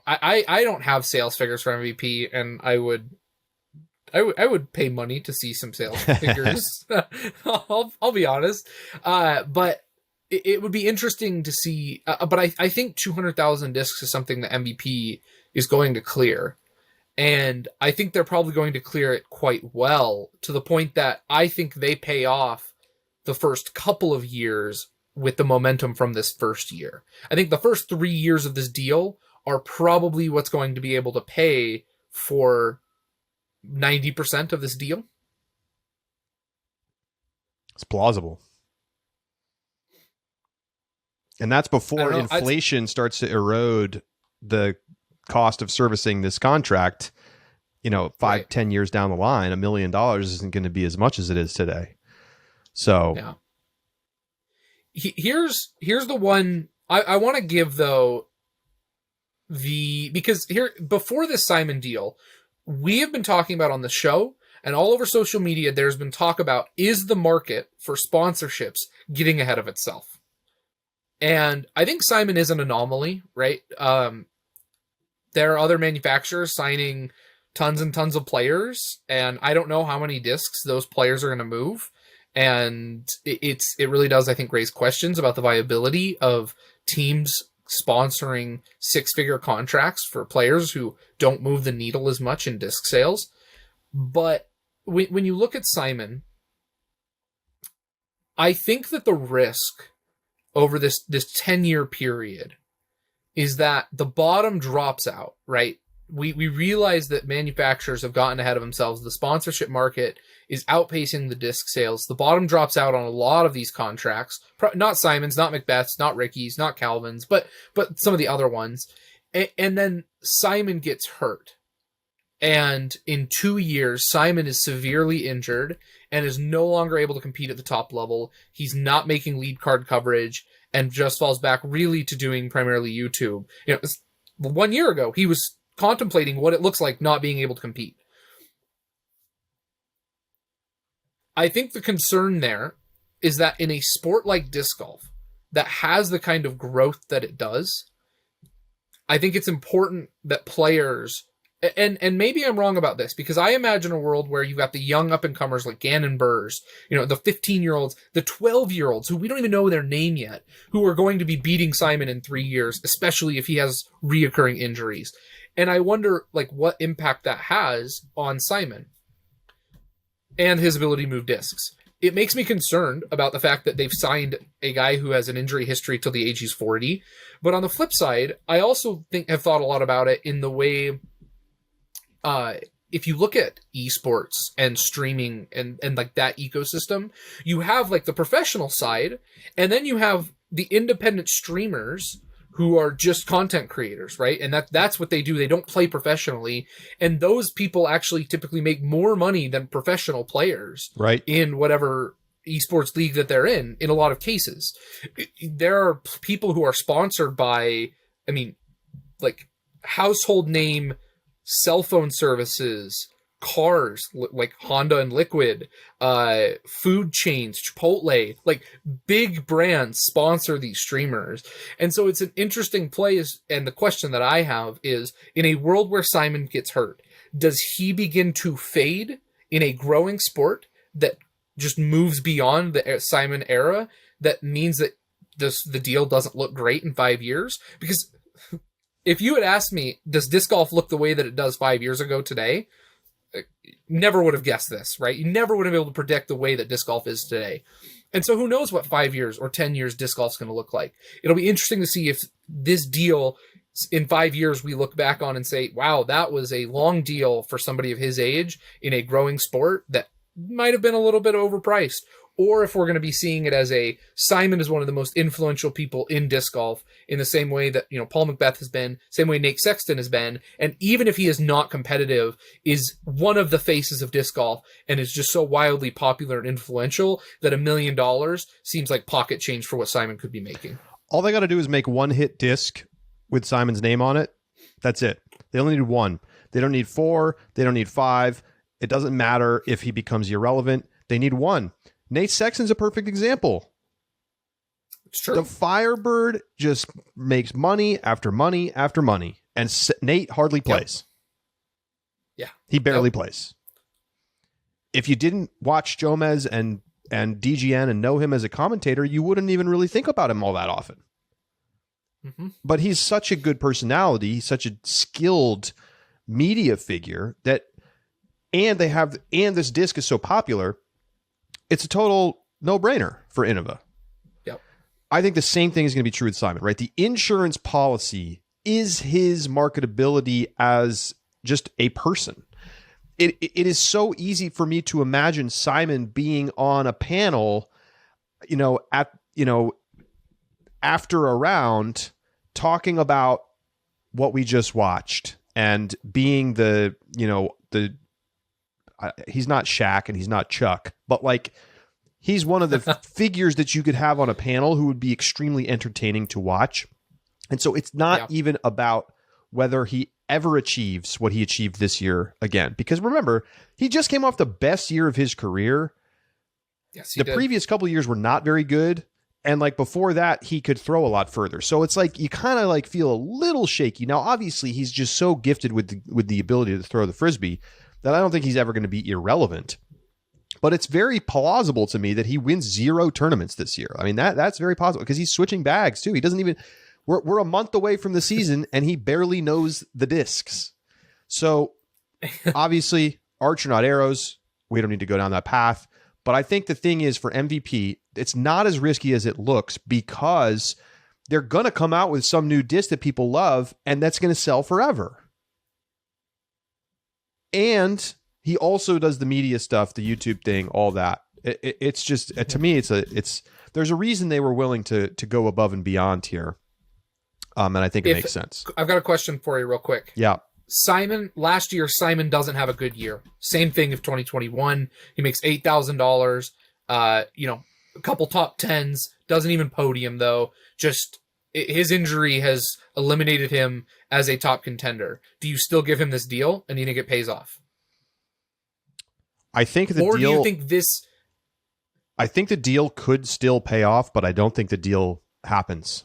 I don't have sales figures for MVP, and I would pay money to see some sales figures. I'll be honest. But it would be interesting to see. But I think 200,000 discs is something that MVP is going to clear. And I think they're probably going to clear it quite well, to the point that I think they pay off the first couple of years with the momentum from this first year. I think the first 3 years of this deal are probably what's going to be able to pay for 90% of this deal. It's plausible. And that's before inflation starts to erode the cost of servicing this contract. 5-10 years down the line, $1 million isn't going to be as much as it is today. So yeah. Here's the one I want to give, though, because here, before this Simon deal, we have been talking about on the show and all over social media, there's been talk about, is the market for sponsorships getting ahead of itself? And I think Simon is an anomaly, right? There are other manufacturers signing tons and tons of players, and I don't know how many discs those players are going to move. And it really does, I think, raise questions about the viability of teams sponsoring 6-figure contracts for players who don't move the needle as much in disc sales. But when you look at Simon, I think that the risk over this 10-year period is that the bottom drops out, right? We realize that manufacturers have gotten ahead of themselves. The sponsorship market is outpacing the disc sales. The bottom drops out on a lot of these contracts. Not Simon's, not Macbeth's, not Ricky's, not Calvin's, but some of the other ones. And then Simon gets hurt. And in 2 years, Simon is severely injured and is no longer able to compete at the top level. He's not making lead card coverage and just falls back really to doing primarily YouTube. 1 year ago, he was contemplating what it looks like not being able to compete. I think the concern there is that in a sport like disc golf that has the kind of growth that it does, I think it's important that players, and maybe I'm wrong about this, because I imagine a world where you've got the young up-and-comers like Gannon Burrs, the 15-year-olds, the 12-year-olds who we don't even know their name yet, who are going to be beating Simon in 3 years, especially if he has reoccurring injuries. And I wonder, what impact that has on Simon and his ability to move discs. It makes me concerned about the fact that they've signed a guy who has an injury history till the age he's 40. But on the flip side, I also have thought a lot about it in the way, if you look at esports and streaming and that ecosystem, you have the professional side, and then you have the independent streamers who are just content creators, right? And that's what they do. They don't play professionally. And those people actually typically make more money than professional players, right, in whatever esports league that they're in a lot of cases. There are people who are sponsored by, household name cell phone services, cars like Honda and Liquid, food chains, Chipotle, big brands sponsor these streamers. And so it's an interesting play. And the question that I have is, in a world where Simon gets hurt, does he begin to fade in a growing sport that just moves beyond the Simon era? That means that the deal doesn't look great in 5 years? Because if you had asked me, does disc golf look the way that it does 5 years ago today? Never would have guessed this, right? You never would have been able to predict the way that disc golf is today. And so who knows what 5 years or 10 years disc golf is going to look like. It'll be interesting to see if this deal in 5 years we look back on and say, wow, that was a long deal for somebody of his age in a growing sport that might have been a little bit overpriced. Or if we're going to be seeing it as Simon is one of the most influential people in disc golf, in the same way that, Paul McBeth has been, same way Nate Sexton has been. And even if he is not competitive, is one of the faces of disc golf and is just so wildly popular and influential that $1 million seems like pocket change for what Simon could be making. All they got to do is make one hit disc with Simon's name on it. That's it. They only need one. They don't need 4. They don't need 5. It doesn't matter if he becomes irrelevant. They need one. Nate Sexton's a perfect example. It's true. The Firebird just makes money after money after money, and Nate hardly plays. Yep. Yeah. He barely plays. If you didn't watch Jomez and DGN and know him as a commentator, you wouldn't even really think about him all that often. Mm-hmm. But he's such a good personality. He's such a skilled media figure and this disc is so popular. It's a total no-brainer for Innova. Yep. I think the same thing is going to be true with Simon, right? The insurance policy is his marketability as just a person. It is so easy for me to imagine Simon being on a panel, after a round, talking about what we just watched and being he's not Shaq and he's not Chuck, but he's one of the figures that you could have on a panel who would be extremely entertaining to watch. And so it's not even about whether he ever achieves what he achieved this year again, because remember, he just came off the best year of his career. Yes, he did. Previous couple of years were not very good. And before that, he could throw a lot further. So it's you kind of feel a little shaky. Now, obviously he's just so gifted with the ability to throw the Frisbee that I don't think he's ever going to be irrelevant. But it's very plausible to me that he wins 0 tournaments this year. I mean, that's very possible because he's switching bags too. He doesn't even, we're a month away from the season and he barely knows the discs. So obviously arch or not arrows, we don't need to go down that path. But I think the thing is for MVP, it's not as risky as it looks because they're going to come out with some new disc that people love and that's going to sell forever. And he also does the media stuff, the YouTube thing, all that. It's just, to me, there's a reason they were willing to go above and beyond here. And I think it makes sense. I've got a question for you real quick. Yeah. Last year, Simon doesn't have a good year. Same thing if 2021. He makes $8,000, a couple top tens, doesn't even podium though. Just his injury has eliminated him as a top contender. Do you still give him this deal and you think it pays off? I think the or deal. Do you think this? I think the deal could still pay off, but I don't think the deal happens.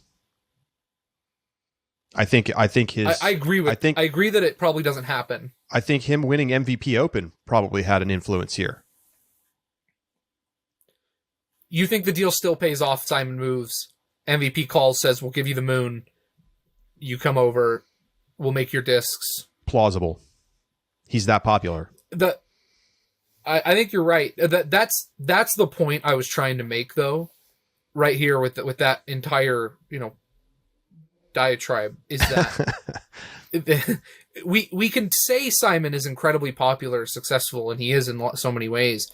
I think his. I agree with. I agree that it probably doesn't happen. I think him winning MVP Open probably had an influence here. You think the deal still pays off? Simon moves. MVP calls, says, "We'll give you the moon. You come over. We'll make your discs." Plausible. He's that popular. I think you're right. That's the point I was trying to make, though. Right here with that entire diatribe is that we can say Simon is incredibly popular, successful, and he is in so many ways.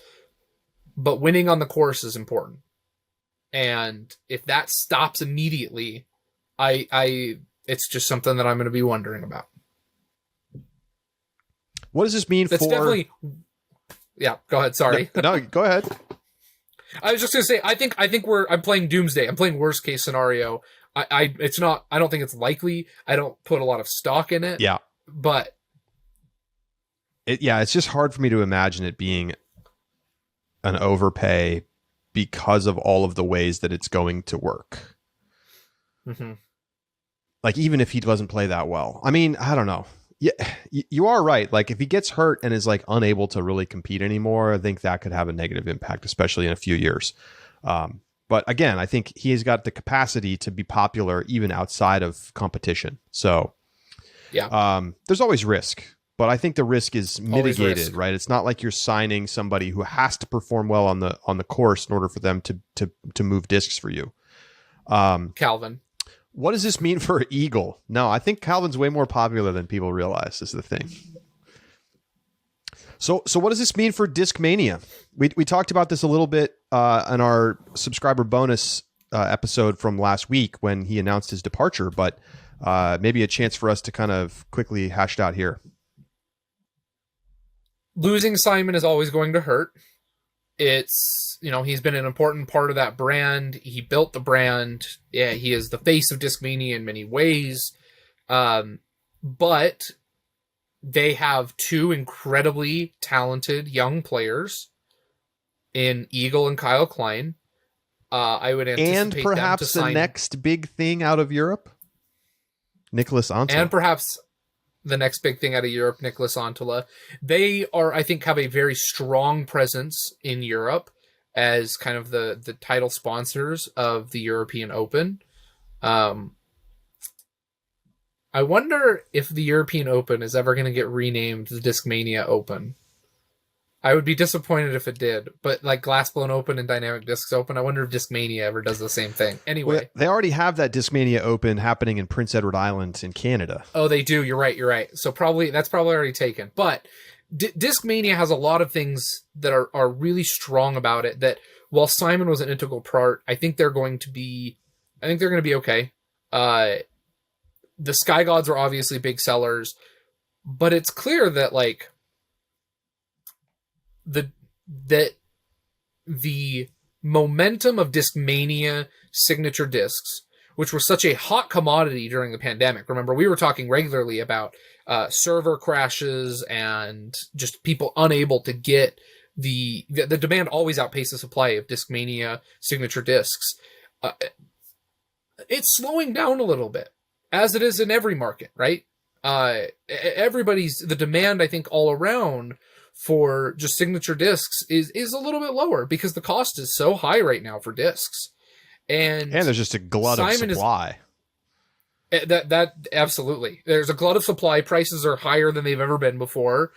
But winning on the course is important, and if that stops immediately, it's just something that I'm going to be wondering about. What does this mean That's for? Definitely. Yeah, go ahead. Sorry. No, go ahead. I was just going to say, I think I'm playing Doomsday. I'm playing worst case scenario. I don't think it's likely. I don't put a lot of stock in it. Yeah. But it's just hard for me to imagine it being an overpay because of all of the ways that it's going to work. Mm-hmm. Like, even if he doesn't play that well. I mean, I don't know. Yeah, you are right. Like, if he gets hurt and is like unable to really compete anymore, I think that could have a negative impact, especially in a few years. But again, I think he has got the capacity to be popular even outside of competition. So yeah, there's always risk, but I think the risk is mitigated, risk. Right? It's not like you're signing somebody who has to perform well on the course in order for them to move discs for you. Calvin. What does this mean for Eagle? No, I think Calvin's way more popular than people realize is the thing. So what does this mean for Discmania? We talked about this a little bit in our subscriber bonus episode from last week when he announced his departure, but maybe a chance for us to kind of quickly hash it out here. Losing Simon is always going to hurt. It's, he's been an important part of that brand. He built the brand. Yeah, he is the face of Discmania in many ways. But they have two incredibly talented young players in Eagle and Kyle Klein. I would anticipate and perhaps them to sign, the next big thing out of Europe, Nicholas Antela. And perhaps the next big thing out of Europe, Nicholas Antela. They are, I think, have a very strong presence in Europe as kind of the title sponsors of the European Open. I wonder if the European Open is ever going to get renamed the Discmania Open. I would be disappointed if it did, but like Glassblown Open and Dynamic Discs Open, I wonder if Discmania ever does the same thing. Anyway. Well, they already have that Discmania Open happening in Prince Edward Island in Canada. Oh, they do. You're right. So that's probably already taken. But Discmania has a lot of things that are really strong about it, that while Simon was an integral part, I think they're going to be okay. The Sky Gods were obviously big sellers, but it's clear that like the momentum of Discmania signature discs, which were such a hot commodity during the pandemic. Remember, we were talking regularly about server crashes and just people unable to get the demand always outpaced the supply of Discmania signature discs. It's slowing down a little bit, as it is in every market, right? The demand, I think, all around for just signature discs is a little bit lower because the cost is so high right now for discs. And there's just a glut of supply. That absolutely. There's a glut of supply. Prices are higher than they've ever been before.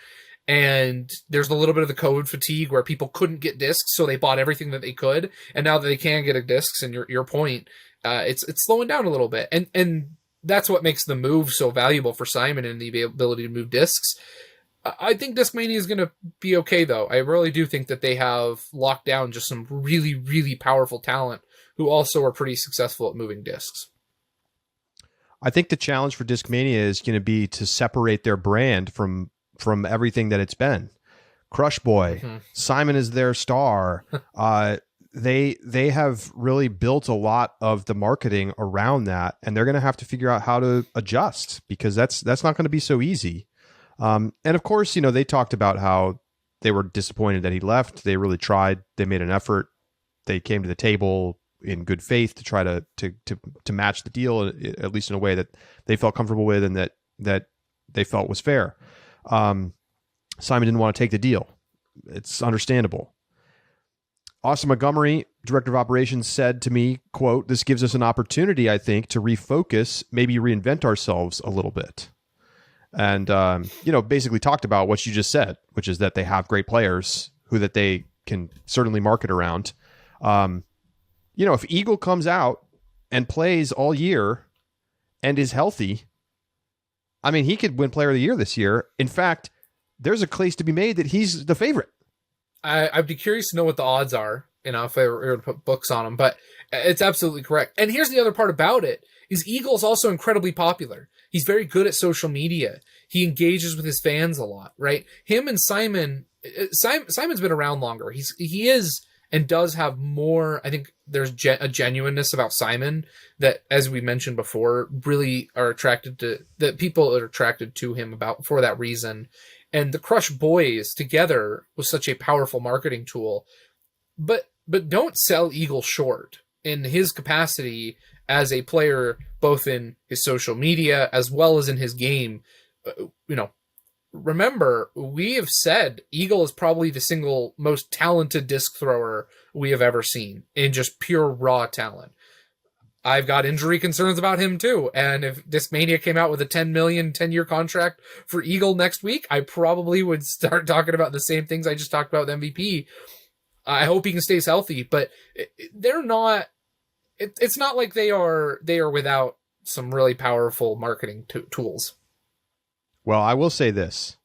And there's a little bit of the COVID fatigue where people couldn't get discs, so they bought everything that they could. And now that they can get discs, and your point, it's slowing down a little bit. And that's what makes the move so valuable for Simon and the ability to move discs. I think Discmania is going to be okay, though. I really do think that they have locked down just some really, really powerful talent who also are pretty successful at moving discs. I think the challenge for Discmania is going to be to separate their brand from everything that it's been. Crush Boy, Simon is their star. They have really built a lot of the marketing around that, and they're going to have to figure out how to adjust, because that's not going to be so easy. And of course, they talked about how they were disappointed that he left. They really tried. They made an effort. They came to the table in good faith to try to match the deal, at least in a way that they felt comfortable with and that they felt was fair. Simon didn't want to take the deal. It's understandable. Austin Montgomery, director of operations, said to me, quote, "This gives us an opportunity, I think, to refocus, maybe reinvent ourselves a little bit." And, basically talked about what you just said, which is that they have great players who that they can certainly market around. If Eagle comes out and plays all year and is healthy, I mean, he could win Player of the Year this year. In fact, there's a case to be made that he's the favorite. I'd be curious to know what the odds are, if I were to put books on them, but it's absolutely correct. And here's the other part about it, is Eagle's also incredibly popular. He's very good at social media. He engages with his fans a lot, right? Him and Simon's been around longer. He is and does have more. I think there's a genuineness about Simon that, as we mentioned before, really that people are attracted to him for that reason. And the Crush Boys together was such a powerful marketing tool. But don't sell Eagle short in his capacity as a player, both in his social media as well as in his game. Remember, we have said Eagle is probably the single most talented disc thrower we have ever seen in just pure raw talent. I've got injury concerns about him too. And if Discmania came out with a $10 million 10-year contract for Eagle next week, I probably would start talking about the same things I just talked about with MVP. I hope he can stay healthy, but they're not. It's not like they are without some really powerful marketing tools. Well, I will say this.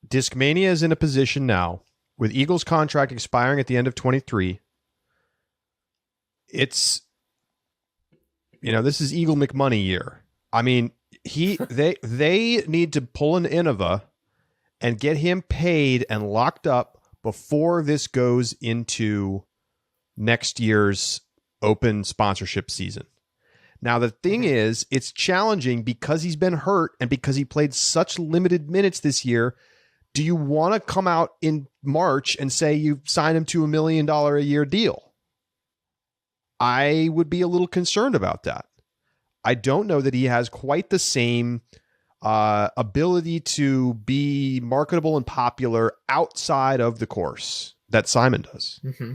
Discmania is in a position now, with Eagle's contract expiring at the end of 23. It's, this is Eagle McMoney year. I mean, they need to pull an Innova and get him paid and locked up before this goes into next year's open sponsorship season. Now, the thing is, it's challenging because he's been hurt and because he played such limited minutes this year. Do you want to come out in March and say you sign him to $1 million a year deal? I would be a little concerned about that. I don't know that he has quite the same ability to be marketable and popular outside of the course that Simon does. Mm-hmm.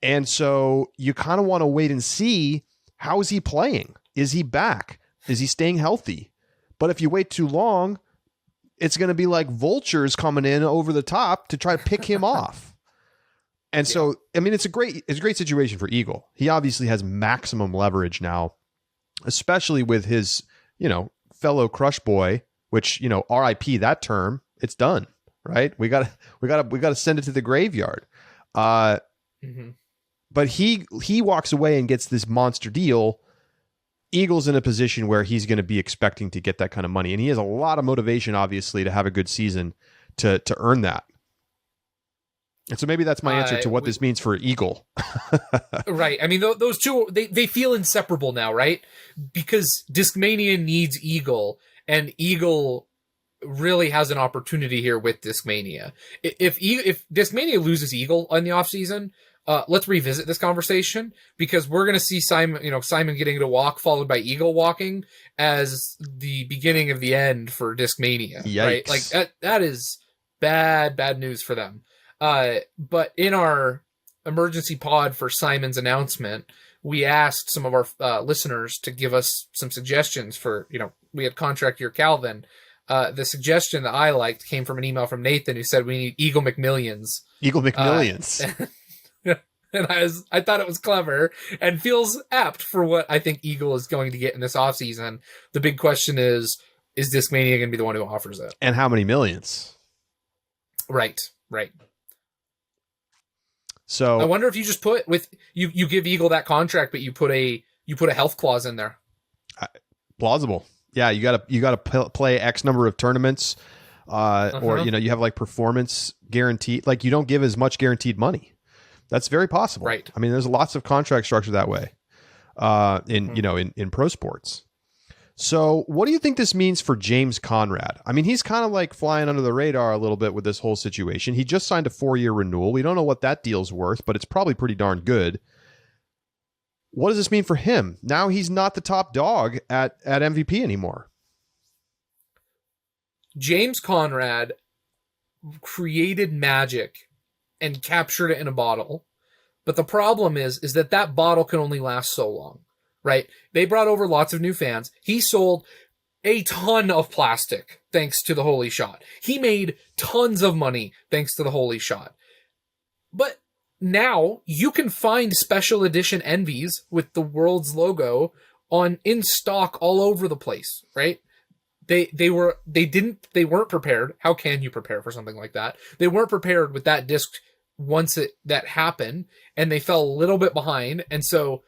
And so you kind of want to wait and see, how is he playing? Is he back? Is he staying healthy? But if you wait too long, it's going to be like vultures coming in over the top to try to pick him off. And so, I mean, it's a great situation for Eagle. He obviously has maximum leverage now, especially with his, fellow Crush Boy, which, RIP that term, it's done, right? We got to send it to the graveyard. But he walks away and gets this monster deal. Eagle's in a position where he's going to be expecting to get that kind of money, and he has a lot of motivation, obviously, to have a good season to earn that. And so maybe that's my answer to what this means for Eagle. Right. I mean, those two, they feel inseparable now, right? Because Discmania needs Eagle, and Eagle really has an opportunity here with Discmania. If Discmania loses Eagle in the offseason, let's revisit this conversation, because we're going to see Simon getting to walk followed by Eagle walking as the beginning of the end for Discmania. Yikes. Right? Like that is bad news for them. But in our emergency pod for Simon's announcement, we asked some of our listeners to give us some suggestions for, we had contract year Calvin. The suggestion that I liked came from an email from Nathan, who said we need Eagle McMillions. Eagle McMillions. And I thought it was clever and feels apt for what I think Eagle is going to get in this offseason. The big question is Discmania going to be the one who offers it? And how many millions? Right. So I wonder if you just put you give Eagle that contract, but you put a You put a health clause in there. Plausible. Yeah, you gotta play X number of tournaments, or you have like performance guaranteed. Like you don't give as much guaranteed money. That's very possible. Right. I mean, there's lots of contract structure that way. In pro sports. So what do you think this means for James Conrad? I mean, he's kind of like flying under the radar a little bit with this whole situation. He just signed a 4-year renewal. We don't know what that deal's worth, but it's probably pretty darn good. What does this mean for him? Now he's not the top dog at MVP anymore. James Conrad created magic and captured it in a bottle. But the problem is that bottle can only last so long, right? They brought over lots of new fans. He sold a ton of plastic thanks to the Holy Shot. He made tons of money thanks to the Holy Shot. But now you can find special edition Envies with the world's logo in stock all over the place, right? They weren't prepared. How can you prepare for something like that? They weren't prepared with that disc once that happened, and they fell a little bit behind. And so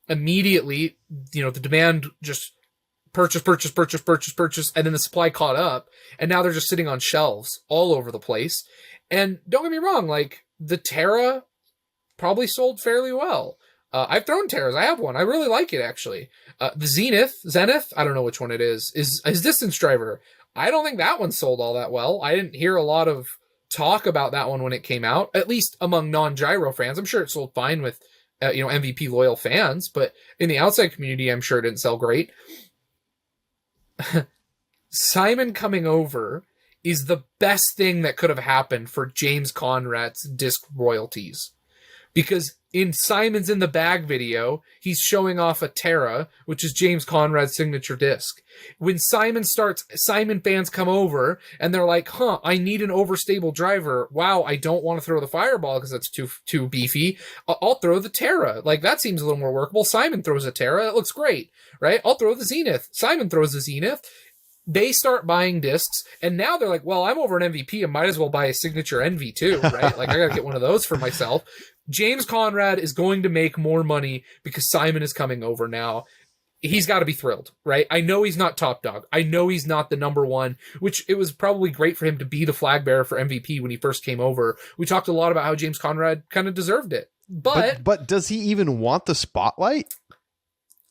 immediately, the demand just purchase, and then the supply caught up, and now they're just sitting on shelves all over the place. And don't get me wrong, like the Terra probably sold fairly well. I've thrown Terras. I have one. I really like it, actually. The Zenith, I don't know which one it is Distance Driver. I don't think that one sold all that well. I didn't hear a lot of talk about that one when it came out, at least among non-gyro fans. I'm sure it sold fine with, MVP loyal fans, but in the outside community, I'm sure it didn't sell great. Simon coming over is the best thing that could have happened for James Conrad's disc royalties. Because in Simon's in the Bag video, he's showing off a Terra, which is James Conrad's signature disc. When Simon fans come over and they're like, I need an overstable driver. Wow, I don't want to throw the Fireball because that's too beefy. I'll throw the Terra. Like, that seems a little more workable. Simon throws a Terra. It looks great, right? I'll throw the Zenith. Simon throws the Zenith. They start buying discs, and now they're like, well, I'm over an MVP. I might as well buy a signature Envy too, right? Like, I got to get one of those for myself. James Conrad is going to make more money because Simon is coming over now. He's got to be thrilled, right? I know he's not top dog. I know he's not the number one, which it was probably great for him to be the flag bearer for MVP when he first came over. We talked a lot about how James Conrad kind of deserved it. But does he even want the spotlight?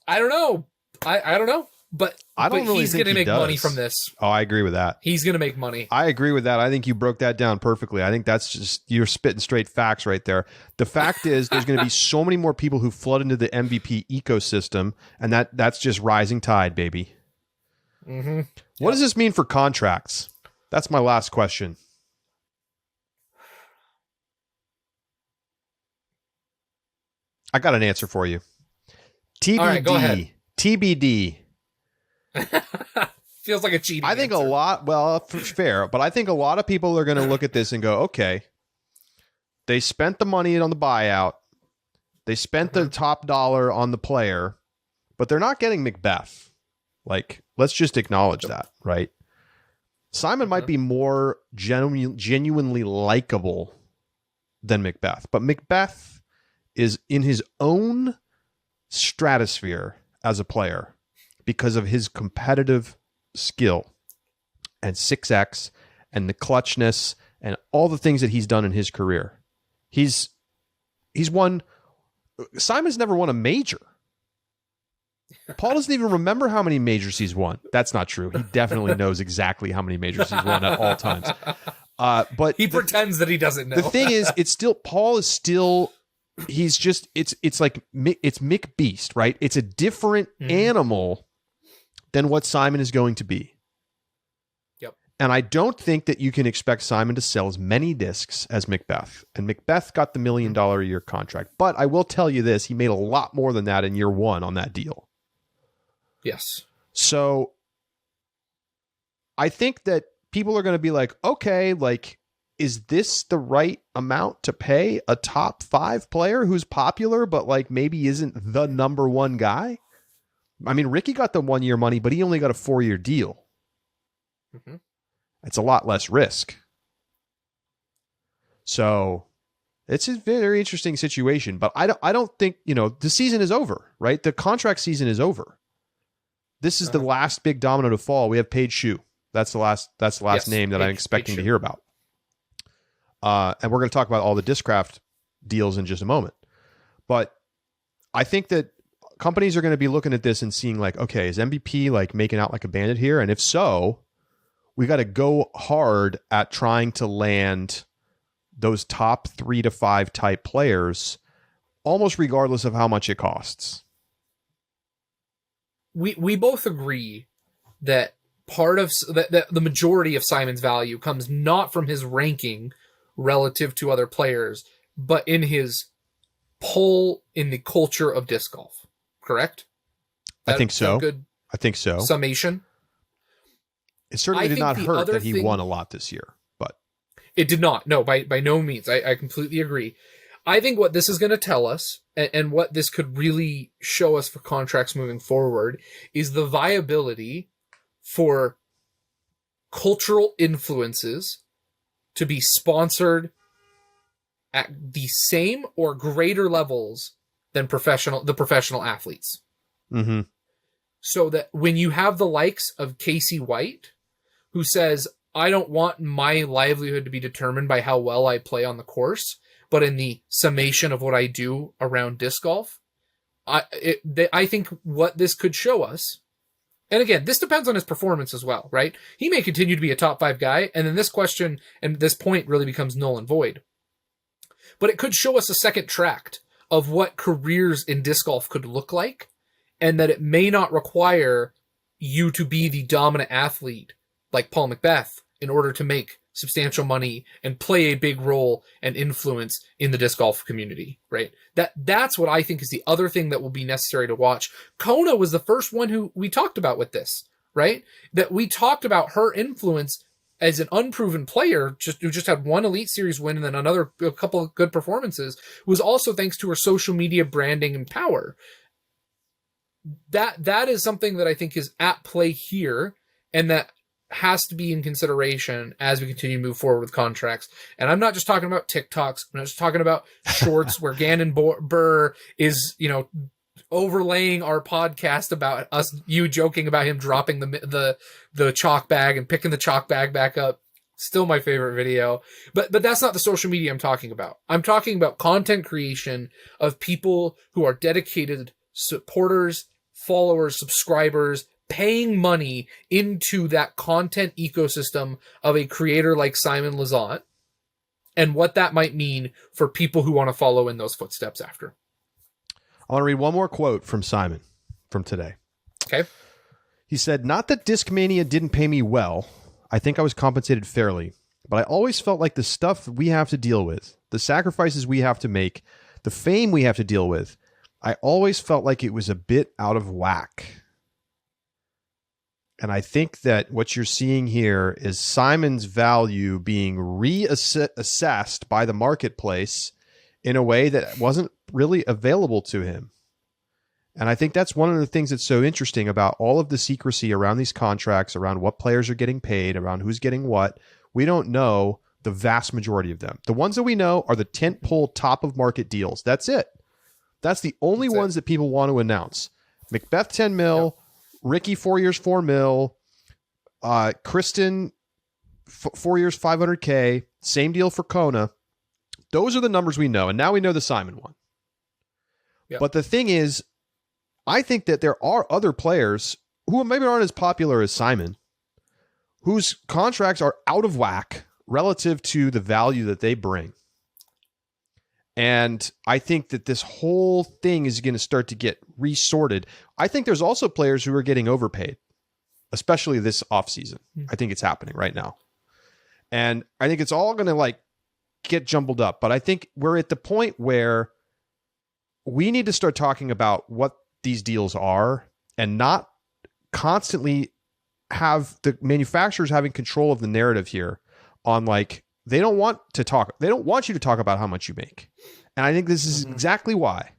I don't know. I don't know. But he's going to make money from this. Oh, I agree with that. He's going to make money. I agree with that. I think you broke that down perfectly. I think that's just, you're spitting straight facts right there. The fact is there's going to be so many more people who flood into the MVP ecosystem, and that's just rising tide, baby. Mm-hmm. What does this mean for contracts? That's my last question. I got an answer for you. TBD. All right, go ahead. TBD. Feels like a cheating I think answer. fair, but I think a lot of people are going to look at this and go, okay, they spent the money on the buyout. They spent the top dollar on the player, but they're not getting Macbeth. Like, let's just acknowledge that, right? Simon might be more genuinely likable than Macbeth, but Macbeth is in his own stratosphere as a player because of his competitive skill and 6X and the clutchness and all the things that he's done in his career. He's won. Simon's never won a major. Paul doesn't even remember how many majors he's won. That's not true. He definitely knows exactly how many majors he's won at all times. But he pretends that he doesn't know. The thing is, Paul is still, he's just, it's Mick Beast, right? It's a different animal than what Simon is going to be. Yep. And I don't think that you can expect Simon to sell as many discs as Macbeth. And Macbeth got the $1 million a year contract. But I will tell you this, he made a lot more than that in year one on that deal. Yes. So I think that people are going to be like, okay, like, is this the right amount to pay a top 5 player who's popular, but like maybe isn't the number one guy? I mean, Ricky got the 1 year money, but he only got a 4-year deal. It's a lot less risk. So It's a very interesting situation, but I don't think, the season is over, right? The contract season is over. This is the last big domino to fall. We have Paige Shue. That's the last name that I'm expecting to hear about. And we're going to talk about all the Discraft deals in just a moment. But I think that companies are going to be looking at this and seeing like, okay, is MVP like making out like a bandit here? And if so, we got to go hard at trying to land those top 3 to 5 type players, almost regardless of how much it costs. We both agree that part of that the majority of Simon's value comes not from his ranking relative to other players, but in his pull in the culture of disc golf. Correct? I think so. Good I think so. Summation. It certainly did not hurt that he won a lot this year, but it did not. No, by no means. I completely agree. I think what this is going to tell us, and what this could really show us for contracts moving forward, is the viability for cultural influences to be sponsored at the same or greater levels than the professional athletes. Mm-hmm. So that when you have the likes of Casey White, who says, I don't want my livelihood to be determined by how well I play on the course, but in the summation of what I do around disc golf, I think what this could show us, and again, this depends on his performance as well, right? He may continue to be a top 5 guy, and then this question and this point really becomes null and void. But it could show us a second tract of what careers in disc golf could look like, and that it may not require you to be the dominant athlete like Paul Macbeth in order to make substantial money and play a big role and influence in the disc golf community, right? That's what I think is the other thing that will be necessary to watch. Kona was the first one who we talked about with this, right? That we talked about her influence as an unproven player, who just had one Elite Series win and then a couple of good performances, was also thanks to her social media branding and power. That is something that I think is at play here, and that has to be in consideration as we continue to move forward with contracts. And I'm not just talking about TikToks. I'm not just talking about shorts where Gannon Burr is, overlaying our podcast about you joking about him dropping the chalk bag and picking the chalk bag back up. Still my favorite video. But that's not the social media I'm talking about. I'm talking about content creation of people who are dedicated supporters, followers, subscribers, paying money into that content ecosystem of a creator like Simon Lizotte, and what that might mean for people who want to follow in those footsteps after. I want to read one more quote from Simon from today. Okay. He said, "Not that Discmania didn't pay me well. I think I was compensated fairly, but I always felt like the stuff we have to deal with, the sacrifices we have to make, the fame we have to deal with, I always felt like it was a bit out of whack." And I think that what you're seeing here is Simon's value being reassessed by the marketplace in a way that wasn't really available to him. And I think that's one of the things that's so interesting about all of the secrecy around these contracts, around what players are getting paid, around who's getting what. We don't know the vast majority of them. The ones that we know are the tentpole top of market deals. That's it. That's the only ones that people want to announce. Macbeth 10 mil, yep. Ricky 4 years 4 mil, Kristen 4 years 500K, same deal for Kona. Those are the numbers we know, and now we know the Simon one. Yep. But the thing is, I think that there are other players who maybe aren't as popular as Simon, whose contracts are out of whack relative to the value that they bring. And I think that this whole thing is going to start to get resorted. I think there's also players who are getting overpaid, especially this offseason. I think it's happening right now. And I think it's all going to get jumbled up. But I think we're at the point where we need to start talking about what these deals are and not constantly have the manufacturers having control of the narrative here on they don't want you to talk about how much you make. And I think this is exactly why.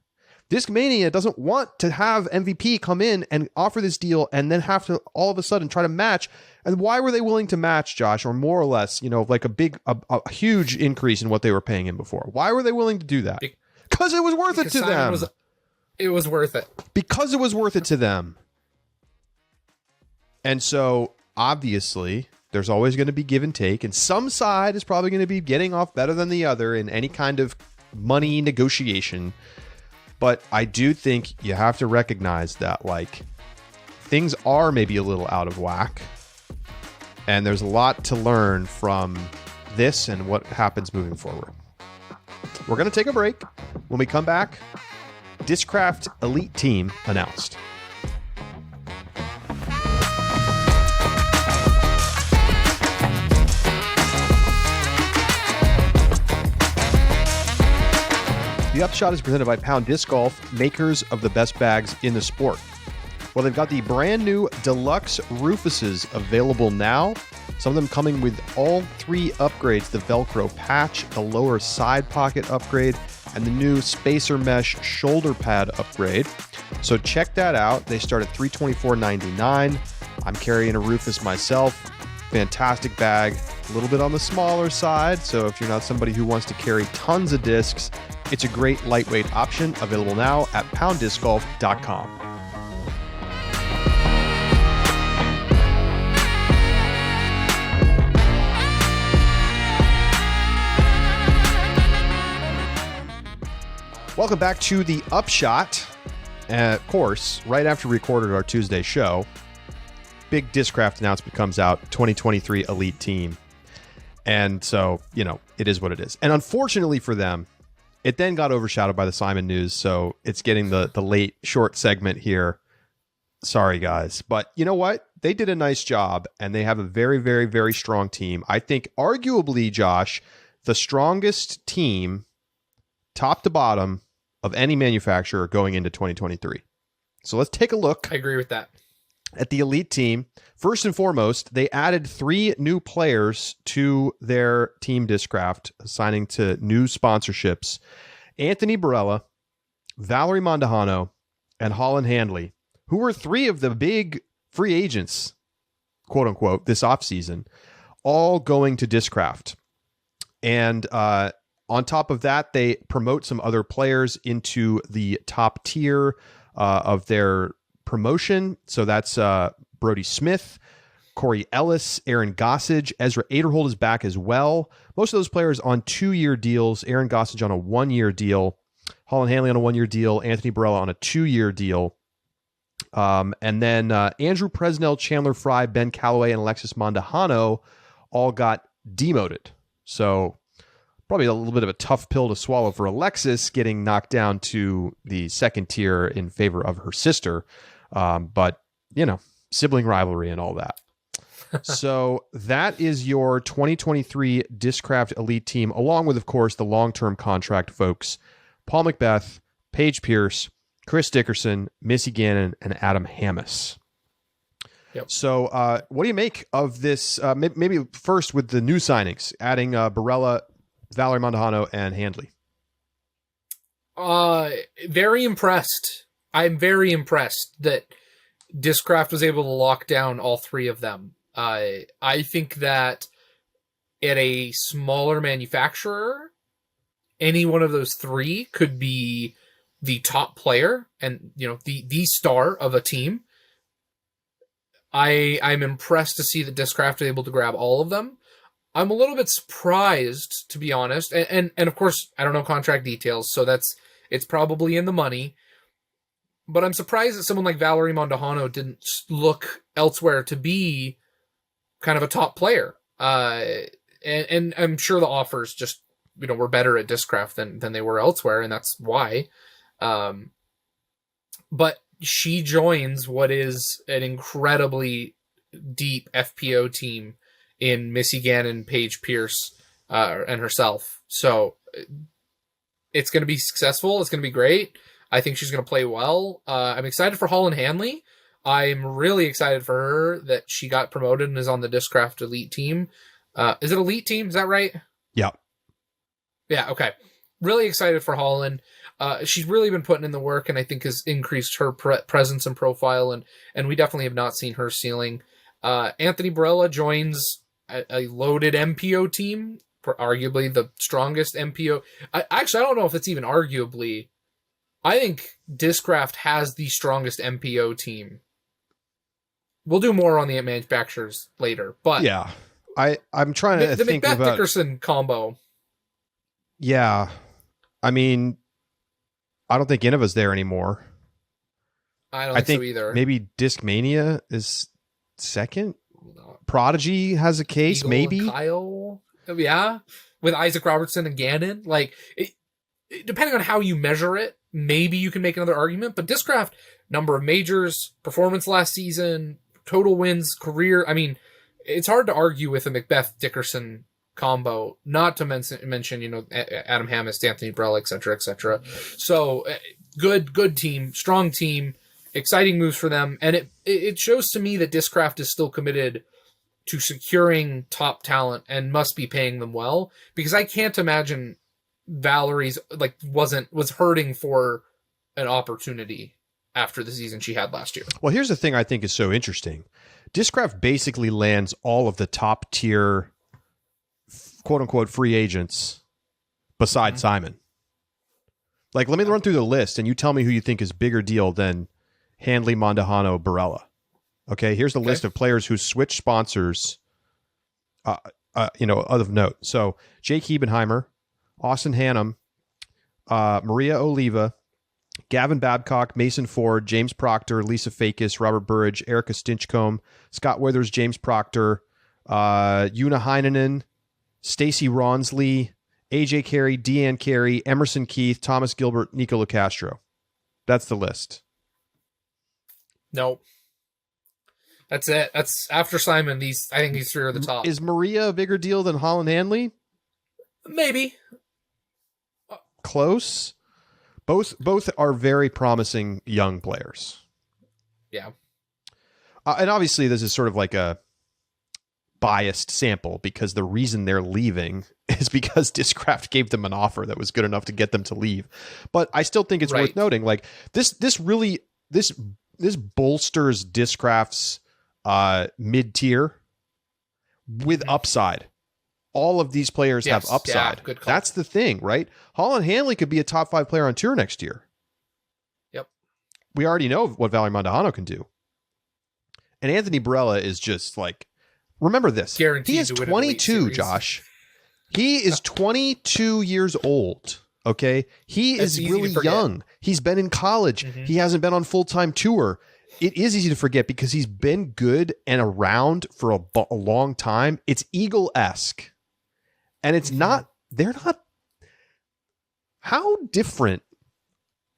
Discmania doesn't want to have MVP come in and offer this deal and then have to all of a sudden try to match And why were they willing to match, Josh, or more or less, like a huge increase in what they were paying him before? Why were they willing to do that? Because it was worth it to them. It was worth it. Because it was worth it to them. And so, obviously, there's always going to be give and take, and some side is probably going to be getting off better than the other in any kind of money negotiation. But I do think you have to recognize that, like, things are maybe a little out of whack. And there's a lot to learn from this and what happens moving forward. We're going to take a break. When we come back, Discraft Elite Team announced. The Upshot is presented by Pound Disc Golf, makers of the best bags in the sport. Well, they've got the brand new Deluxe Rufuses available now. Some of them coming with all 3 upgrades, the Velcro patch, the lower side pocket upgrade, and the new Spacer Mesh shoulder pad upgrade. So check that out. They start at $324.99. I'm carrying a Rufus myself. Fantastic bag, a little bit on the smaller side. So if you're not somebody who wants to carry tons of discs, it's a great lightweight option available now at pounddiscgolf.com. Welcome back to the Upshot. Of course, right after we recorded our Tuesday show, big Discraft announcement comes out, 2023 Elite Team. And so, it is what it is. And unfortunately for them, it then got overshadowed by the Simon news, so it's getting the late short segment here. Sorry, guys. But you know what? They did a nice job, and they have a very, very, very strong team. I think arguably, Josh, the strongest team, top to bottom, of any manufacturer going into 2023. So let's take a look. I agree with that. At the Elite Team. First and foremost, they added 3 new players to their Team Discraft, signing to new sponsorships. Anthony Barella, Valerie Mondahano, and Holland Handley, who were 3 of the big free agents, quote unquote, this offseason, all going to Discraft. And on top of that, they promote some other players into the top tier of their promotion. So that's Brody Smith, Corey Ellis, Aaron Gossage, Ezra Aderhold is back as well. Most of those players on 2-year deals. Aaron Gossage on a 1-year deal. Holland Hanley on a 1-year deal. Anthony Barella on a 2-year deal. And then Andrew Presnell, Chandler Fry, Ben Calloway, and Alexis Mondahano all got demoted. So probably a little bit of a tough pill to swallow for Alexis, getting knocked down to the 2nd tier in favor of her sister. But, sibling rivalry and all that. So that is your 2023 Discraft Elite Team, along with, of course, the long-term contract folks, Paul Macbeth, Paige Pierce, Chris Dickerson, Missy Gannon, and Adam Hammis. Yep. So what do you make of this? Maybe first with the new signings, adding Barella, Valerie Mondahano, and Handley. Very impressed. I'm very impressed that Discraft was able to lock down all 3 of them. I think that at a smaller manufacturer, any one of those 3 could be the top player and, the star of a team. I'm impressed to see that Discraft is able to grab all of them. I'm a little bit surprised, to be honest. And of course, I don't know contract details, so it's probably in the money. But I'm surprised that someone like Valerie Mondahano didn't look elsewhere to be kind of a top player. And I'm sure the offers just, were better at Discraft than they were elsewhere, and that's why. But she joins what is an incredibly deep FPO team in Missy Gannon, Paige Pierce, and herself. So it's going to be successful. It's going to be great. I think she's going to play well. I'm excited for Holland Hanley. I'm really excited for her that she got promoted and is on the Discraft Elite Team. Is it Elite Team? Is that right? Yeah. Yeah, okay. Really excited for Holland. She's really been putting in the work, and I think has increased her presence and profile, and we definitely have not seen her ceiling. Anthony Barella joins a loaded MPO team, arguably the strongest MPO. Actually, I don't know if it's even arguably. I think Discraft has the strongest MPO team. We'll do more on the manufacturers later, but yeah, I'm trying to the think Macbeth about Dickerson combo. Yeah, I mean, I don't think Innova's there anymore. I don't think so either. Maybe Discmania is second. Prodigy has a case, Eagle maybe. Kyle, yeah, with Isaac Robertson and Gannon. Like, depending on how you measure it, maybe you can make another argument. But Discraft, number of majors, performance last season, total wins, career. I mean, it's hard to argue with a Macbeth Dickerson combo. Not to mention, Adam Hammis, Anthony Barella, et cetera, et cetera. So good team, strong team. Exciting moves for them, and it shows to me that Discraft is still committed to securing top talent and must be paying them well, because I can't imagine Valerie's was hurting for an opportunity after the season she had last year. Well, here's the thing I think is so interesting. Discraft basically lands all of the top tier, quote unquote, free agents besides Simon. Like, let me run through the list and you tell me who you think is bigger deal than Handley, Mondahano, Barella. Okay, here's the list of players who switched sponsors, of note. So Jake Hebenheimer, Austin Hannum, Maria Oliva, Gavin Babcock, Mason Ford, James Proctor, Lisa Fakis, Robert Burridge, Erica Stinchcomb, Scott Withers, James Proctor, Una Heinonen, Stacy Ronsley, AJ Carey, Deanne Carey, Emerson Keith, Thomas Gilbert, Nico LaCastro. That's the list. Nope. That's it. That's after Simon. I think these three are the top. Is Maria a bigger deal than Holland Hanley? Maybe. Close. Both are very promising young players. Yeah. And obviously this is sort of like a biased sample, because the reason they're leaving is because Discraft gave them an offer that was good enough to get them to leave. But I still think it's worth noting, like, this bolsters Discraft's mid-tier with upside. All of these players have upside. Yeah, good call. That's the thing, right? Holland Hanley could be a top 5 player on tour next year. Yep. We already know what Valerie Mondahano can do. And Anthony Barella is just like, remember this. Guaranteed. He is 22, Josh. He is 22 years old. Okay. He is really young. He's been in college. He hasn't been on full-time tour. It is easy to forget because he's been good and around for a long time. It's Eagle-esque. And it's they're not. How different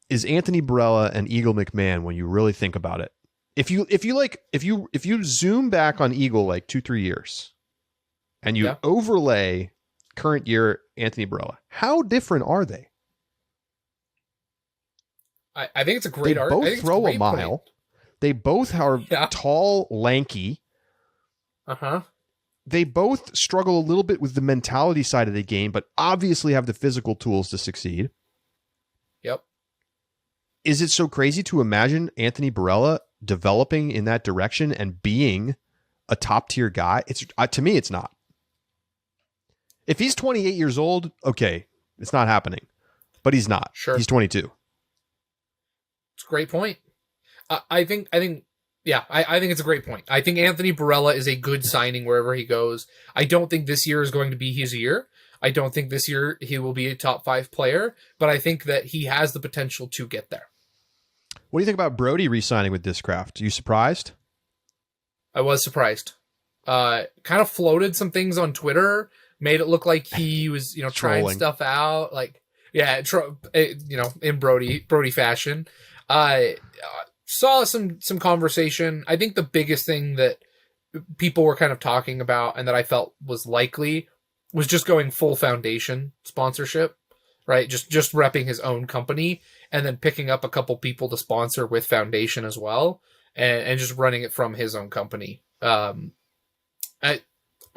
is Anthony Barella and Eagle McMahon when you really think about it? If you zoom back on Eagle like 2-3 years and you overlay current year Anthony Barella, how different are they? I think it's a great They both throw a mile. Point. They both are tall, lanky. They both struggle a little bit with the mentality side of the game, but obviously have the physical tools to succeed. Yep. Is it so crazy to imagine Anthony Barella developing in that direction and being a top tier guy? It's to me, it's not. If he's 28 years old, okay, it's not happening. But he's not. Sure. He's 22. It's a great point. I think it's a great point. I think Anthony Barella is a good signing wherever he goes. I don't think this year is going to be his year. I don't think this year he will be a top 5 player, but I think that he has the potential to get there. What do you think about Brody re-signing with Discraft? Are you surprised? I was surprised. Kind of floated some things on Twitter, made it look like he was, trying stuff out. Like, in Brody fashion. Saw some conversation. I think the biggest thing that people were kind of talking about and that I felt was likely was just going full foundation sponsorship, right? Just repping his own company and then picking up a couple people to sponsor with foundation as well, and just running it from his own company. It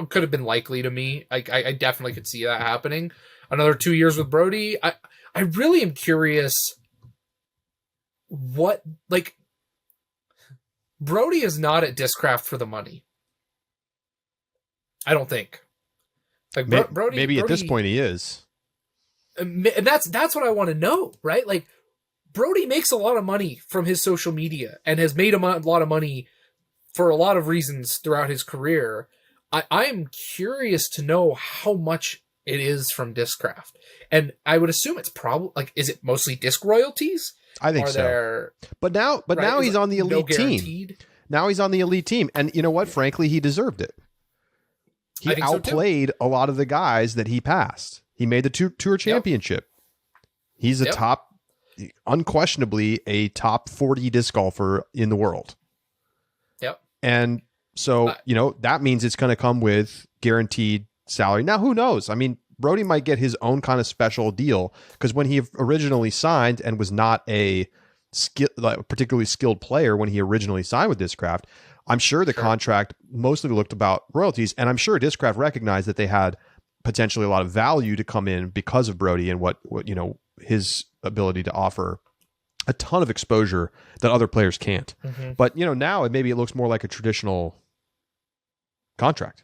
could have been likely to me. I definitely could see that happening. Another 2 years with Brody. I really am curious what, like, Brody is not at Discraft for the money. I don't think. Like Brody, maybe at this point he is. And that's what I want to know, right? Like Brody makes a lot of money from his social media and has made a lot of money for a lot of reasons throughout his career. I'm curious to know how much it is from Discraft. And I would assume it's probably like, is it mostly disc royalties? I think so. But now he's on the elite team. Now he's on the elite team. And you know what? Frankly, he deserved it. He outplayed a lot of the guys that he passed. He made the tour championship. He's a unquestionably a top 40 disc golfer in the world. Yep. And so, that means it's going to come with guaranteed salary. Now, who knows? I mean, Brody might get his own kind of special deal because when he originally signed and was not a particularly skilled player when he originally signed with Discraft, I'm sure the contract mostly looked about royalties, and I'm sure Discraft recognized that they had potentially a lot of value to come in because of Brody and what his ability to offer a ton of exposure that other players can't. Mm-hmm. But now maybe it looks more like a traditional contract.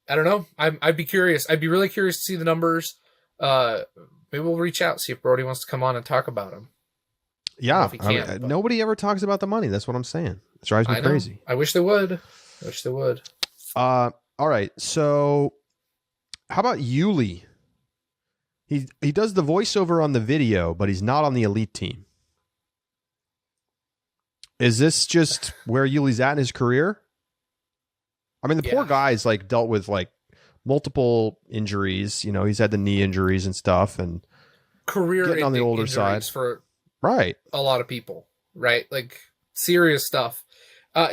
I don't know. I'd be curious. I'd be really curious to see the numbers. Maybe we'll reach out, see if Brody wants to come on and talk about them. Yeah, nobody ever talks about the money. That's what I'm saying. It drives me crazy. I wish they would. All right. So how about Yuli? He does the voiceover on the video, but he's not on the elite team. Is this just where Yuli's at in his career? I mean, the poor guy's like dealt with like multiple injuries. He's had the knee injuries and stuff, and career getting on the older side for right. A lot of people, right? Like serious stuff. I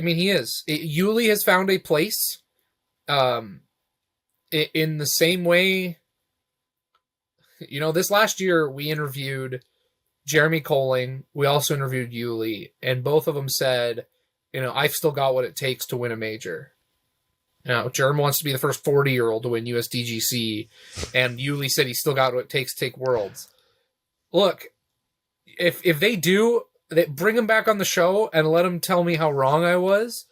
mean, he is. Yuli has found a place. In the same way, this last year we interviewed Jeremy Colling. We also interviewed Yuli, and both of them said, I've still got what it takes to win a major. Jerem wants to be the first 40-year-old to win USDGC, and Yuli said he's still got what it takes to take Worlds. Look, if they do, bring him back on the show and let him tell me how wrong I was.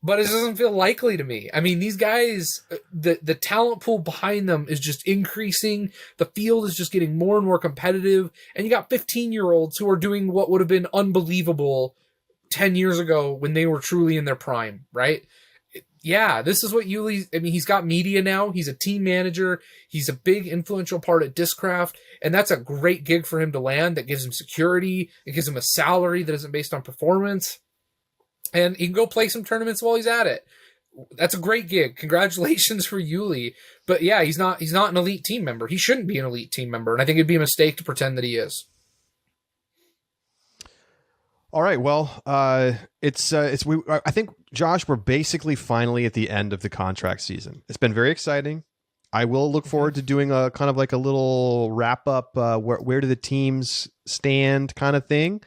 But it doesn't feel likely to me. I mean, these guys, the talent pool behind them is just increasing. The field is just getting more and more competitive. And you got 15-year-olds who are doing what would have been unbelievable 10 years ago when they were truly in their prime, right? Yeah, this is what he's got media now. He's a team manager. He's a big influential part at Discraft. And that's a great gig for him to land that gives him security. It gives him a salary that isn't based on performance. And he can go play some tournaments while he's at it. That's a great gig. Congratulations for Yuli. But yeah, he's not an elite team member. He shouldn't be an elite team member. And I think it'd be a mistake to pretend that he is. All right. Well, I think, Josh, we're basically finally at the end of the contract season. It's been very exciting. I will look forward to doing a kind of like a little wrap up, where do the teams stand kind of thing.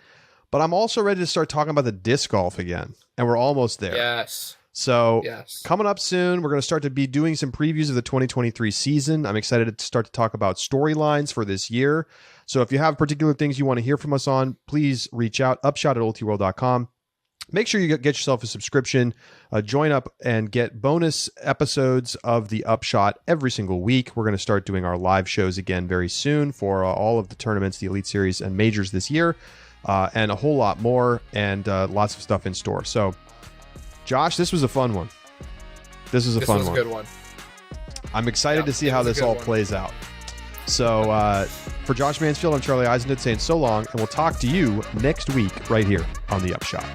But I'm also ready to start talking about the disc golf again. And we're almost there. Yes. So coming up soon, we're going to start to be doing some previews of the 2023 season. I'm excited to start to talk about storylines for this year. So if you have particular things you want to hear from us on, please reach out, upshot@oltworld.com. Make sure you get yourself a subscription, join up and get bonus episodes of the Upshot every single week. We're going to start doing our live shows again very soon for all of the tournaments, the Elite Series and majors this year. And a whole lot more, and lots of stuff in store. So, Josh, this was a fun one. This was a good one. I'm excited to see how this all plays out. So, for Josh Mansfield, I'm Charlie Eisenman saying so long, and we'll talk to you next week right here on The Upshot.